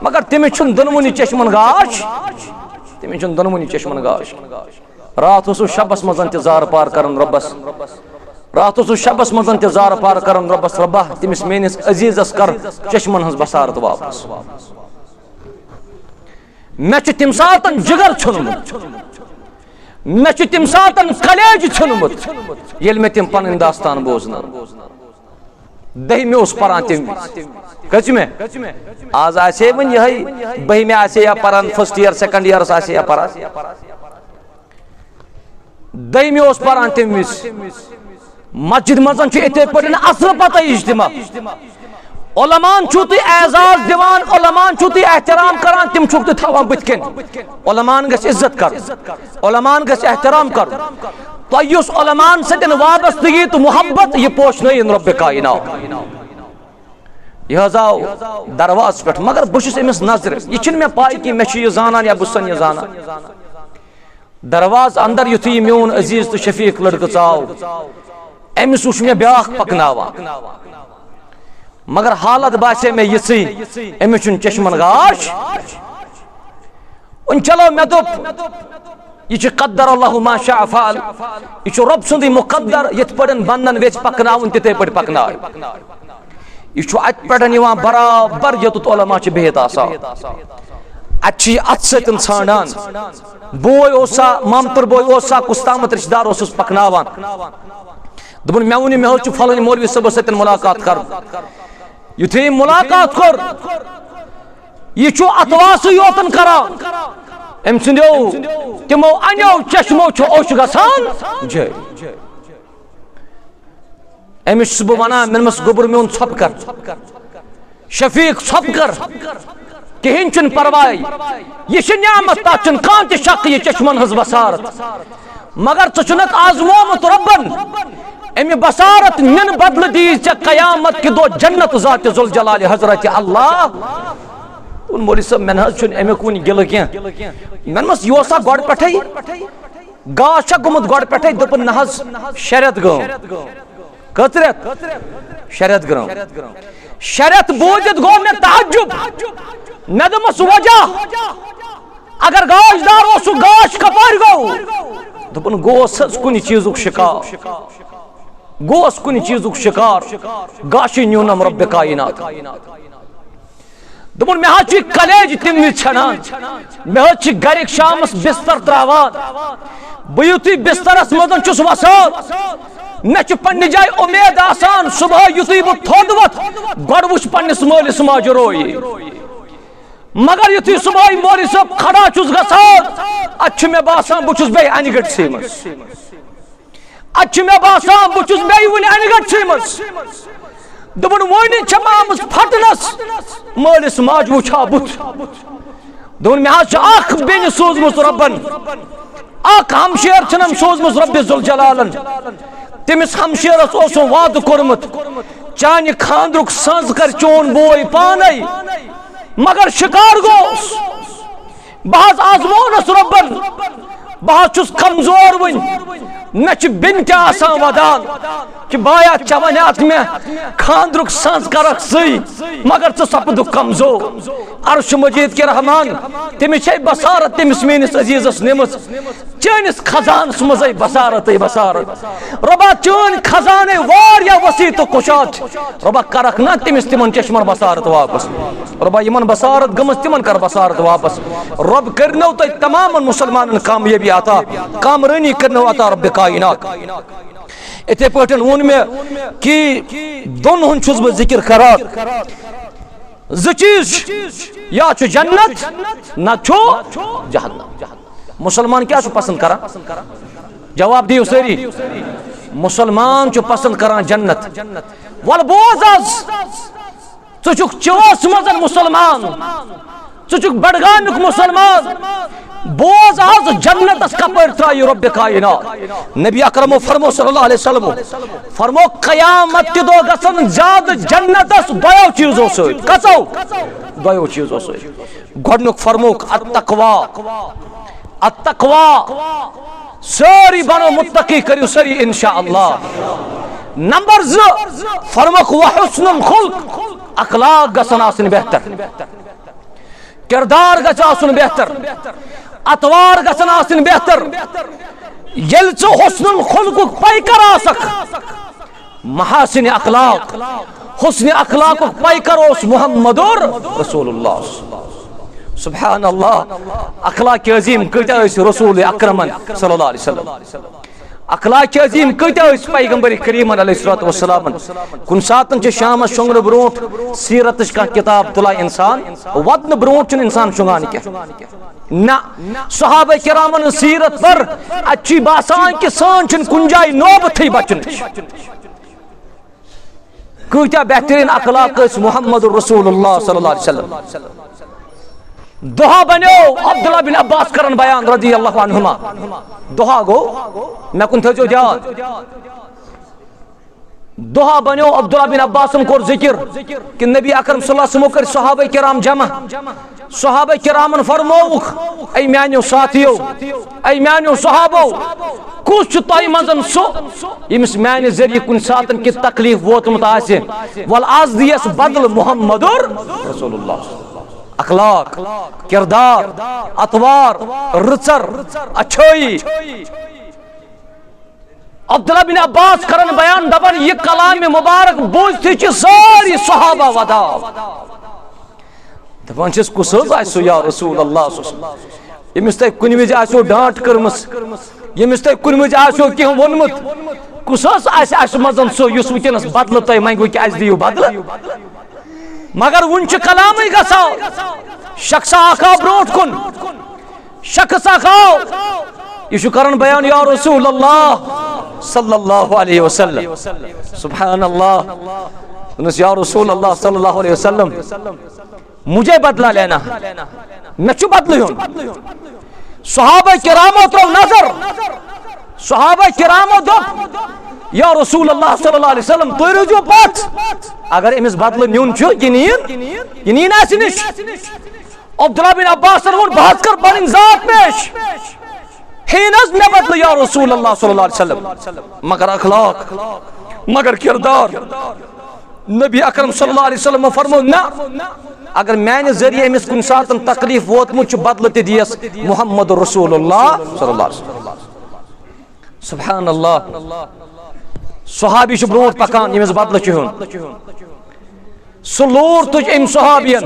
मगर तिम छु दुनमुनी चश्मन गाश तिम छु दुनमुनी चश्मन गाश रात उसु शबस मज इंतजार पार करन रब्बस रात उसु शबस मज इंतजार पार करन रब्बस रब्बा तिमिस मेनिस अजीजस कर चश्मन हंस बसारत वापस मे छु तिम सातन जिगर छुनमुत मे छु तिम सातन कलेज छुनमुत येल मे तिम पन दास्तान बोजना 10 उस परान तम कच में आज आसे वन यही 12 आसे या परान फर्स्ट ईयर सेकंड ईयर आसे या परान 10 उस परान तम मस्जिद मजन इथे पे असल पता इज्तिमा उलमान छु तुम एजाज दिवान उलमान छु तुम एहतराम करान तिम छु तुम थवान बुथकन उलमान गछ इज्जत कर उलमान गछ एहतराम कर तो युस उलमान सतन वाबस्तगी तो मोहब्बत ये पोषन रब कायनात यह जाओ दरवाज पे मगर बहुत अमिस नजर यह मे पाई कि मे जानान या बुसन यह जाना दरवाज अंदर युथु मोन अजीज तो शफीक लड़क आव अमिस वुच मे ब्याख पकनावा मगर हालत बासे में यी अमिस चश्मन गाश चलो मे दोप यह कद्दर अल्लाहु मा शाअ फअल यह रब सुंद मुकद्दर यथ पड़न बंदन वेच पकनावन तिथे पड़ पकना यह अत पे बराबर योत उलमा बिहित अत सतन ान बोय ओसा मामतर बोय ओसा कुस्तामत रिश्तेदार ओसुस पकनावान दोपन मे वन मे फलान मौलवी सब सतन मुलाकात कर युथे मुलाकात कर यह अतवास योतन करान अम सो तमो अनो चश्मो ओश गसान अमिस बह वन मेनमस गोबर मोन छप कर शफीक छप कर कहें परवाय यह नियामत तथ कह शक यह चश्मन हज बसारत मगर ुनक आजमोमुत रबन अमि बसारत निन बदल दी कयामत कि दो जन्नत ज़ात जुल जलाल हजरत अल्लाह मौलवी साहब मे अमुक वन गिल कह मेनमस यह गोड पे गाश गुमुत गोड पे दोपन न शरियत गम कतरत शरियत गम शरियत बूझित गो मे तहज्जुब मे दोपस वजह अगर गाशदार सु गाश कपार गो दोपन गोस कुन चीजुक शिकार गोस कुन चीजुक शिकार गाशी न्यूनम रब कायनात दोपन मे कलेज तम छनान मे गरिक शामस बिस्तर त्रावान बह युथु बिस्तरस मजन वसान मे पन्ने जाय उम्मीद आसान सुबह युथु बह थोद वथ गोड वुच पन्निस मालिस माजु रोई मगर युथु सुबह मौलवी साहब खड़ा गसान अत मे बासान बहुत बे अनगट मज अत मे बासान बहुत बे वन अनगट मज दोपन वन आम फटनस मालिस माज वुछा बुत दोपन मे बेन सोजमुत रबन हमशेर छनम सोजमुत रब जुल जलालन तमिस हमशेरस ओसो वाद कोरमुत चान खानद्रुक संज कर चोन बोय पाने मगर शिकार गोस बह आजमोनस रबन बह कमजोर वन मे बिन वदान कि बाया चा वनात मे खानद्रुक संज कर मगर सपदु कमजोर अर्श मजीद के रहमान तमिस बसारत तमिस मेनिस अजीजस निमस चानिस खजानस मज बसारत बसारत रबा चन खजाने वारिया वसी तो कुशात रबा करक ना तमिस तिमन चश्मन बसारत वापस रबा यमन बसारत गमस तिमन कर बसारत वापस रब करनो तो तमाम मुसलमान कामयाबी आता कामरानी करनो आता रब कायनात इथे पटन वोन में कि दोन हुन छुस बह जिक्र करान ज चीज या छु जन्नत ना छु जहन्नम मुसलमान क्या छु पसंद करा जवाब दियो सरी मुसलमान छु पसंद करा जन्नत वल बोज छु चोस मजन मुसलमान छु बडगामिक मुसलमान बोज आज जन्नत कपर त्राय रब कायनात नबी अकरम फरमो सल्लल्लाहु अलैहि वसल्लम फरमो कयामत के दो गसन जाद जन्नत दयो चीजों से कसो दयो चीजों से गोडनुक फरमो अत्तकवा सारी बनो मुत्तकी करियो सरी इंशाअल्लाह नंबर 2 फरमो व हुस्नुल खुल्क अखलाक गसन आसन बेहतर किरदार गछ आसन बेहतर अतवार गसन आसन बेहतर यल हुस्नुल खुल्क पैकर आसक महासिन अखलाक हुस्न अखलाक पैकर ओस मुहम्मदुर रसूलुल्लाह सुभान अल्लाह अखलाक अजीम कत रसूल अकरमन सल्लल्लाहु अलैहि वसल्लम अखलाक अजीम कत्या पैगंबर करीम अलैहिस्सलातु वस्सलाम कुन सातन शाम शोंगन ब्रोट सीरत का किताब तुला इंसान वदन ब्रोट इंसान शुंगान क्या ना सहाबा किरामन सीरत पर अच्छी बासान कि सान कुन जाय नौबत बचन कत्या बेहतरीन अखलाक मुहम्मद रसूलुल्लाह सल्लल्लाहु अलैहि वसल्लम दुहा बनो अब्दुल्लाह बिन अब्बास करन बयान रजी अल्लाह अन्हुमा दुहा गो मैं कुन थो ध्यान दुहा बनो अब्दुल्लाह बिन अब्बास कोर जिक्र कि नबी अकरम सल्लल्लाहु अलैहि वसल्लम कर सहाबा किराम जमा सहाबा किरामन फरमौख ऐ म्यानो साथियो ऐ म्यानो सहाबो कुछ तय मजन सो यमिस म्याने जरिए कुन सातन कि तकलीफ वोतमत आसे वल आज दियस बदल मुहम्मदुर रसूलुल्लाह अखलाक किरदार अतवार रुचर अच्छोई अब्दुल्लाह बिन अब्बास करन बयान दबन ये कलाम मुबारक बोझ सारी सहाबा वदा दपान कुस आसो या रसूल अल्लाह यमिस तह कुन विज आसो डांट करमस यमिस तह कुन विज आसो कह वोनमुत कुस आस मजन सो युस वुनकस बदल तह मंगो कि अस दियो बदल मगर वन कलाम गो शख्स आखा ब्रोट कुन शख्स आखाओ यह करन बयान या रसूल अल्लाह सल्लल्लाहु अलैहि वसल्लम सुभान अल्लाह या रसूल अल्लाह सल्लल्लाहु अलैहि वसल्लम मुझे बदला लेना मैं चु बदल सहाबा किरामो तो नजर सहाबा किरामो दो या रसूल अल्लाह सल्लल्लाहु अलैहि वसल्लम तुम रोजो पत अगर अमिस बदल नुन यह नीन आस निश अब्दुल्लाह बिन अब्बास वोन बहस कर पन जात पेश हेनस मे बदल या रसूल अल्लाह सल्लल्लाहु अलैहि वसल्लम मगर अखलाक मगर किरदार नबी अकरम सल्लल्लाहु अलैहि वसल्लम फरमो ना अगर मैंने जरिए अमिस कुन सातन तकलीफ वोतमुत बदल दियस मुहम्मद रसूलुल्लाह सल्लल्लाहु अलैहि वसल्लम सुभान अल्लाह सहाबी ब्रोट पकान यमिस बदल चुन सह लोर तुझ अम सहाबियन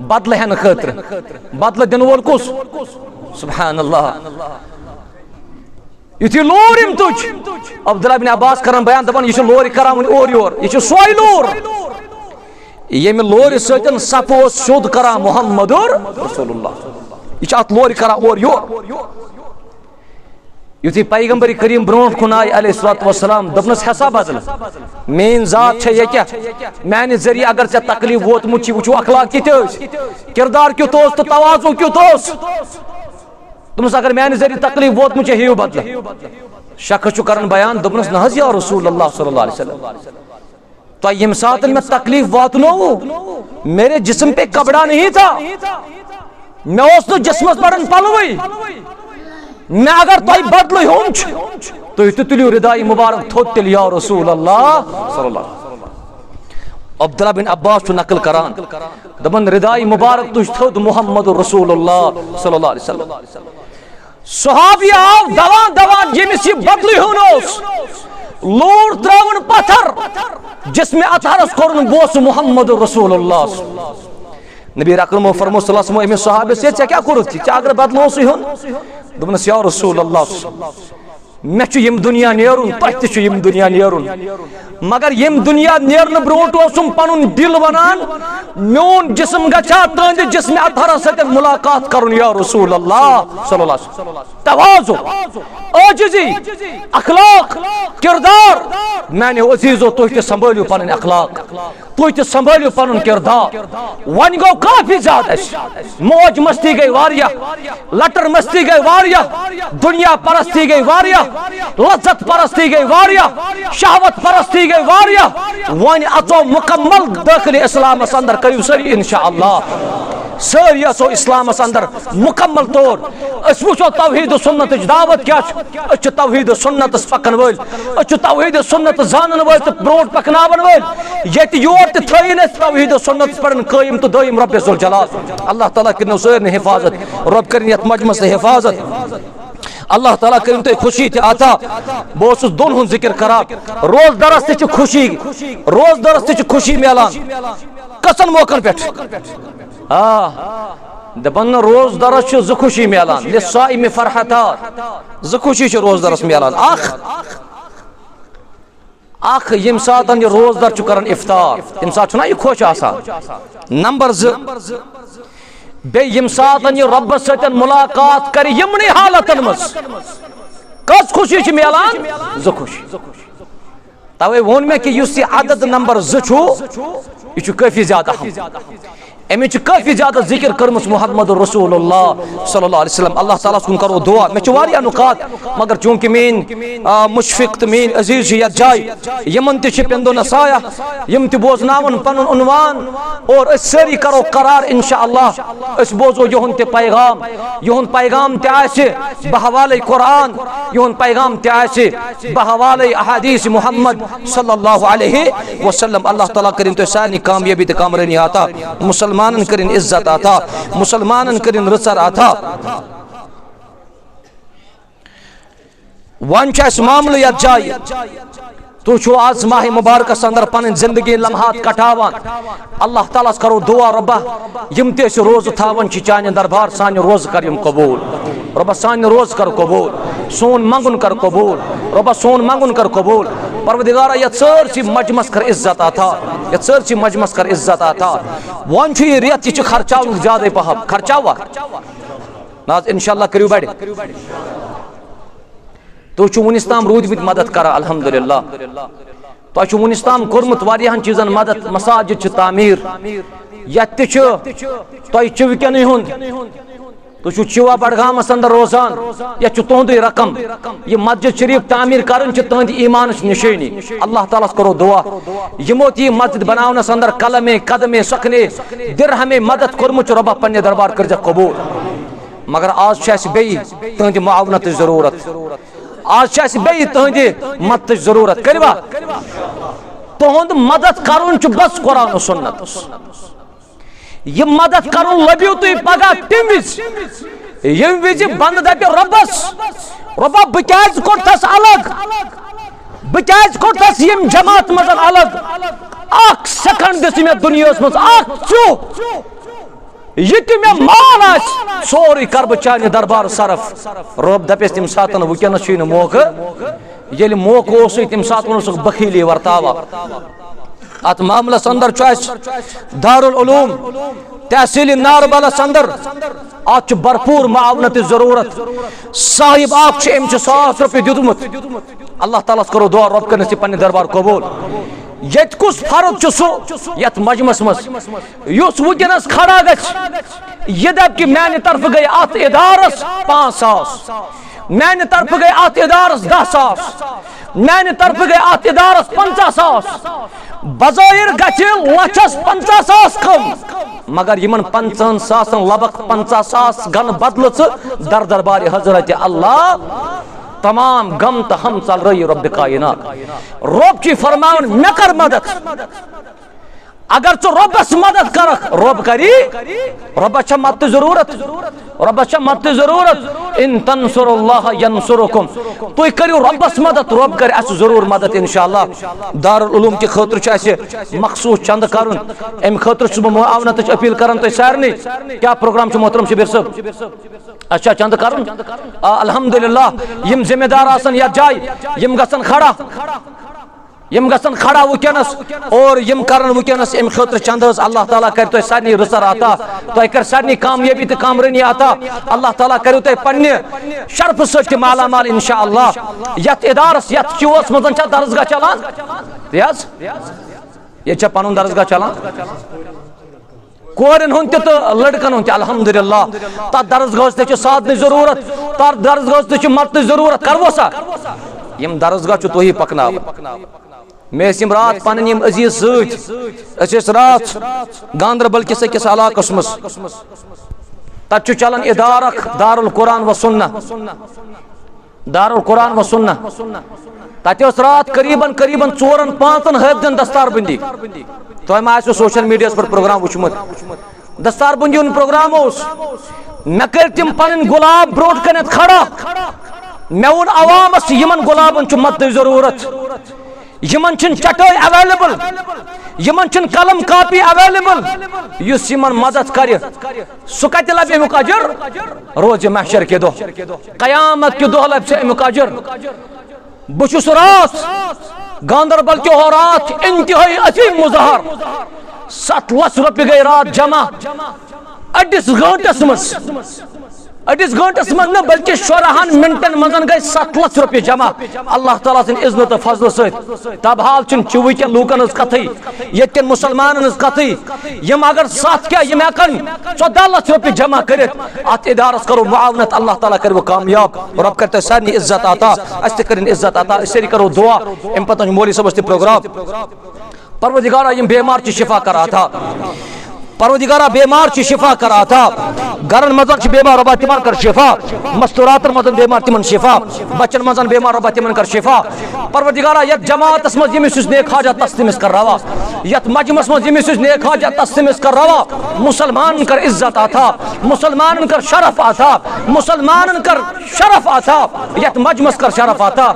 बदल हेन खतर बदल दिन वोल कुस सुभान अल्लाह युथि लोर अम तुझ अब्दुल्लाह बिन अब्बास करन बयान दपान यह लोर करान और योर यह सोय लोर यम लोर सतन सफो शोध करा मुहम्मदुर रसूलुल्लाह यह अत लोर करा और योर युथि पैगंबर करीम ब्रोट कुन आय अलैहिस्सलातु वस्सलाम दपनस हसा बदल मेन जात छे ये क्या मैंने जरिए अगर चे तकलीफ वोतमुत वुचो अखलाक कित किरदार क्युत तो तवाज़ु क्युत दपनस अगर मैंने जरिए तकलीफ वोतमुत हेयु बदल शख्स करन बयान दपनस न या रसूल अल्लाह सल्लल्लाहु अलैहि वसल्लम तो यम सात में तकलीफ वातनो मेरे जिस्म पे कपड़ा नहीं था मैं उस जिस्मस पड़न पलवई मैं अगर तुम बदल हम तुम तुलियो रिदाई मुबारक थोत तिल या रसूल अल्लाह सल्लल्लाहु अलैहि वसल्लम अब्दुल्लाह बिन अब्बास नकल करान दबन रिदाई मुबारक तुझ थोत मुहम्मद रसूलुल्लाह सल्लल्लाहु अलैहि वसल्लम सहाबी आव दवा दवा यमिस बदल होनोस लोर त्रावन पत्थर जिसमें अथरस कोरन बोस मुहम्मद रसूलुल्लाह नबी अकरम फरमो सल्लल्लाहु अलैहि वसल्लम सहाबे से क्या करुत अगर बदलोस होन दोपनस या रसूल अल्लाह मे यम दुनिया नेरुन तुम यम दुनिया नेरुन मगर यम दुनिया नेरन ब्रोट पन दिल वनान मोन जिस्म गछा तुंद जिस्म अतहर सत मुलाकात करुन या रसूल अल्लाह सल्लल्लाहु अलैहि वसल्लम तवाज़ु आजिज़ी अखलाक किरदार मैंने अजीजो तुम संभालियो पन अखलाक तुम संभालियो पन किरदार वन गो काफी ज्यादा मौज मस्ती गई वारिया लटर मस्ती गई वारिया दुनिया परस्ती गई वारिया लज्जत परस्ती गई वारिया शहवत परस्ती गई वारिया वन अचो मुकम्मल दाखिल इस्लाम अंदर करियो सरी इंशाअल्लाह सारी असो इस्लाम अंदर मुकम्मल तौर वो तौहीद सुन्नत दावत क्या तौहीद सुन्नत पकन वल तौहीद सुन्नत जानन वल तो ब्रोट पकनावन वल ये योर थन तौहीद सुन्नत पढ़न कायम तो दायम रब जुल जलाल अल्लाह ताला कर सारे हिफाजत रब कर मजमस हिफाजत अल्लाह ताला कर तुम खुशी आता बहुत दोन जिक्र करा रोज दरस तु खुशी रोज दरस तु खुशी मिलान कसन मौकन पे दपन रोजदारस ज खुशी मिलान लिस्साइम फरहतात ज खुशी रोजदारस मिलान अख यम सात ये रोजदार कर इफ्तार तम सात यह खुश आसान नंबर 2 बे यम सात यह रब्बस सत मुलाकात कर यमन हालतन मज कस खुशी मिलान ज खुशी तवे वोन मे कि युस अदद नंबर 2 यह काफी ज्यादा अमे काफी ज्यादा जिक्र कर्मस मोहम्मद रसूलुल्लाह सल्लल्लाहु अलैहि वसल्लम अल्लाह ताला सुन करो दुआ मे वारिया नुकात मगर चूंकि मेन मुशफिक तो मेन अजीज यथ जाय यमन पेंदो नसाया यम बोजनावन पन उन्वान और सारी करो करार इंशाअल्लाह बोजो युन पैगाम ते बहवाले कुरान युन पैगाम ते बहवाले अहादीस मोहम्मद सल्लल्लाहु अलैहि वसल्लम अल्लाह ताला करिन तो सारी कामयाबी ते कामरानी आता मुसलमान करिन इज्जत आता मुसलमान करिन रसर आता वन मामल यथ जाय तु आज माह मुबारक अंदर पन जिंदगी लम्हात कटावान अल्लाह ताला करो दुआ रब्बा यम ते रोज थावन चान दरबार सान रोज कर कबूल रब्बा सान रोज कर कबूल सोन मंगुन कर कबूल रब्बा सोन मंगुन कर कबूल परवदिगारा यह सरसी मजमस कर इज्जत आता यह सरसी मजमस कर इज्जत आता वन यह रेत यह खर्चाव ज्यादा पहम खर्चावा ना इंशाअल्लाह करियो बड़े तो वनिस ताम रूदमित मदद कर अल्हम्दुलिल्लाह तो वनिस ताम कोर्मुत वारियाहन चीजन मदद मसाजिद तामीर यत तो चिवकन हुंद तो चिवा बड़गामस अंदर रोजान यह तुंद रकम यह मस्जिद शरीफ तामीर कर तुंद ईमान निशानी अल्लाह ताला करो दुआ यमो यह मस्जिद बनावनस अंदर कलमे कदमे सखने दिरहमे मदद कोर्मुत रब्बा पन्ने दरबार कर कबूल मगर आज बे तुंद मुआवनत जरूरत आज बे तुंद मदद जरूरत करवा तुंद मदद कर बस कुरान सुन्नत यह मदद कर लबियो तुम पगह तम यम विज बंद दप रब्बस रब्बा बह क्या कोथस अलग बह क्या कोथस यम जमात मज अलग अख सेकंड दिस मे दुनिया मज चू यह कि मे माल सोरी कर बह चाने दरबार सरफ रब दपस तम सात वनस मौका ये मौका तम सात वो बखीली वर्तावा अत मामलस अंदर दारुल उलूम तहसील नारबलस अंदर अत भरपूर मावनत जरूरत साहिब अम 100 रुपये दुतमुत अल्लाह ताला करो दुआ रब कर पे दरबार कबूल ये कुछ फर्क सह ये मजमस मस वनस खड़ा गह दप कि मैंने तरफ गई अत इदारस 5,000 मैंने तरफ गई अत इदारस 10,000 मैंने तरफ गई अत इदारस 50,000 बजायर गि लचस 50,000 कम मगर यमन 50,000 लबक 50,000 गन बदल दर दरबार हजरत अल्लाह तमाम गम तो हम चल रही रब कायनात रब की फरमान मे कर मदद अगर च रबस मदद कर रब करी रबस मत जरूरत रबस मत जरूरत इन तंसुरुल्लाह यंसुरुकुम तुम करियो रबस मदद रब कर जरूर मदद इंशाअल्लाह दारुल उलूम के खतर मखसूस चंद कर अम खतर मुआवनत अपील कर तो सारे क्या प्रोग्राम मोहतरम शबीर साहब अच्छा चंद कर अल्हम्दुलिल्लाह यम जिम्मेदार आसन या जाय यम गसन खड़ा यम गसन खड़ा वनस और यम कर वनस अम खतर चंद अल्लाह ताला कर तो सारे रसर आता तो कर सारे कामयाबी तो कामरानी आता अल्लाह ताला करो तो पन्ने शर्फ सत माला माल इंशाअल्लाह यथ इदारस यथ चोस मज दरसगाह चलान ये पन दरसगाह चलान कोरन हुन तो लड़कन हुन अल्हम्दुलिल्लाह तथ दरसगाह ते साधन जरूरत तथ दरसगाह ते मत जरूरत करवो सा यम दरसगाह तुही पकना मे रात पन अजीज सत रात गांदरबल किस अकिस इलाकस मज तथ चलान इदार दारुल कुरान व सुन्ना दारुल कुरान व सुन्ना तथ रात करीबन 4-5 हफ्तन दस्तारबंदी तुम आसो सोशल मीडिया पर प्रोग्राम वुचमुत दस्तारबंदी उन प्रोग्राम मे कर तम पन गुलाब ब्रोट कन खड़ा मे वोन अवामस यमन गुलाबन मत जरूरत यमन छन चटाई अवेलेबल, यमन छन कलम कापी अवेलेबल, युस यमन मदद करे सु कत लबे अमुक अजर रोज महशर के दो, कयामत के दो लब से अमुक अजर। बुछुस रात गांदरबल के हो रात इंतहाई अजीम मुजहर 7 लाख रुपये गई रात जमा अडिस घंटस मज न बल्कि 16 मिनटन मज गई 7 लाख रुपये जमा अल्लाह ताला सिन इज्जत तो फजल सत। तब हाल चुव के लूकन कथ ये मुसलमान कथ यम अगर 7 क्या यम हेकन 14 लाख रुपये जमा कर अत इदारस करो मुआवनत, अल्लाह ताला कर कामयाब। रब कर सारे इज्जत आता, अस कर इज्जत आता, सारी करो दुआ। अम पे मौली सबस प्रोग्राम परवरदिगारा यम बेमार शिफा करा था, परवरदिगारा बेमार शिफा करा था, गरन मजन बेमार रबा तिमन कर शिफा, मस्तूरात मजन बेमार तिमन शिफा, बचन मजन बेमार रबा तिमन कर शिफा। परवरदिगारा यत जमात मज यमिस नेक हाजत तस्लिमस कर रवा, यत मजमस मज यमिस नेक हाजत तस्लिमस कर रवा। मुसलमान कर इज्जत आता, मुसलमान कर शरफ आता, मुसलमान कर शरफ आता, यत मजमस कर शरफ आता।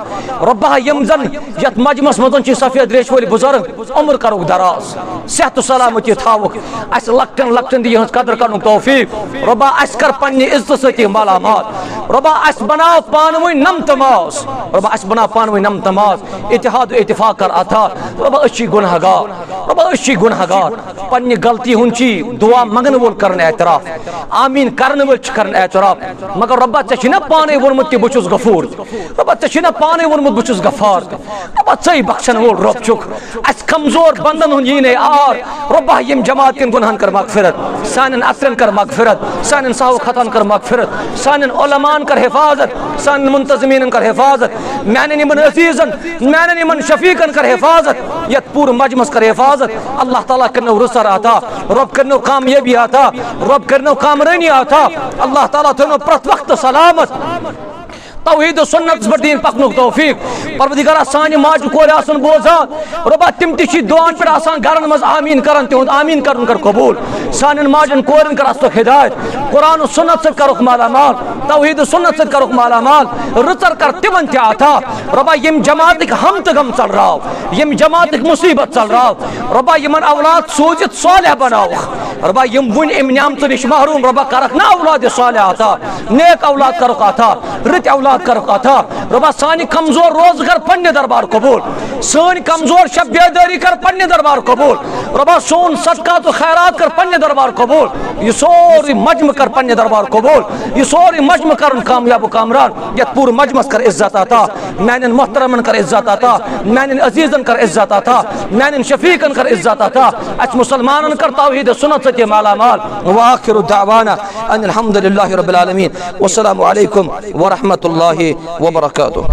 रब्बा यमजन यत मजमस मजन सफेद रेश वाली बुजुर्ग उम्र करो दराज, सेहत सलामती थावुक, लक्टन लक्टन दी कदर कर तौफीक। रब्बा अस कर पन्ने इज्जत सती मालामाल, रब्बा अस बनाओ पानवी नम तमास, रब्बा अस बनाओ पानवी नम तमास, इत्तेहाद इत्तेफाक कर आता। रब्बा अच्छी गुनहगार, रब्बा अच्छी गुनहगार, पन्ने गलती हुंची दुआ मंगन वोल करन एतराफ, आमीन करन वोल करन एतराफ। मगर रब्बा चना पाने वोनमुत कि बुछुस गफूर, रब्बा चना पाने वोनमुत बुछुस गफार, रब्बा चई बख्शन वोल रब चुक। अस कमजोर बंदन हुन यीने आर, रब्बा यम जमात किन गुनहन कर मगफिरत, सानन असरन कर मगफिरत, सानन साहु खतन कर मगफिरत, सानन उलमान कर हिफाजत, सानन मुंतजमीन कर हिफाजत, मैंने मन अजीजन मैंने मन शफीकन कर हिफाजत, यत पूर मजमस कर हिफाजत। अल्लाह ताला करनो रुसर आता, रब करनो कामयाबी आता, रब करनो कामरानी आता। अल्लाह ताला थनो प्रत वक्त सलामत तौहीद सुन्नत पर दीन पकनुक तौफीक। परवरदिगारा सानि माजु कोर आसन बोजान, रब्बा तिम ति दुआन पर आसान गरन मज आमीन करन, तिहुंद आमीन करन कर कबूल। सानन माजन कोरन कर अस्तक हिदायत, कुरान और सुन्नत से करुक मालामाल, तौहीद सुन्नत से करुक मालामाल, रुचर कर तिमन ते आता। रब्बा यम जमात हम त गम चल रहा, यम जमात मुसीबत चल रहा, रब्बा यमन औलाद सोजित सालिह बनाओ, रब्बा यम वन इम नियामत निश महरूम, रब्बा करक ना औलाद सालिह आता, नेक औलाद करुक आता, रित औलाद कर आता। रब्बा सानी कमजोर रोज कर पन्ने दरबार कबूल, सानी कमजोर शब बेदारी कर पन्ने दरबार कबूल। रब्बा सोन सदका तो खैरात कर पन्ने दरबार कबूल, ये सोरी मजम कर पन्ने दरबार कबूल, ये सोरी मजम कर कामयाब कामरान। यत पूर मजमस कर इज्जत आता, मैंने मोहतरमन कर इज्जत आता, मैंने अजीजन कर इज्जत आता, मैंने शफीकन कर इज्जत आता। अच मुसलमान कर तौहीद सुन्नत से मालामाल। व आखिरु दावाना अनिल हम्दुलिल्लाहि रब्बिल आलमीन, वस्सलामु अलैकुम व रहमतुल्लाहि व बरकातुहू।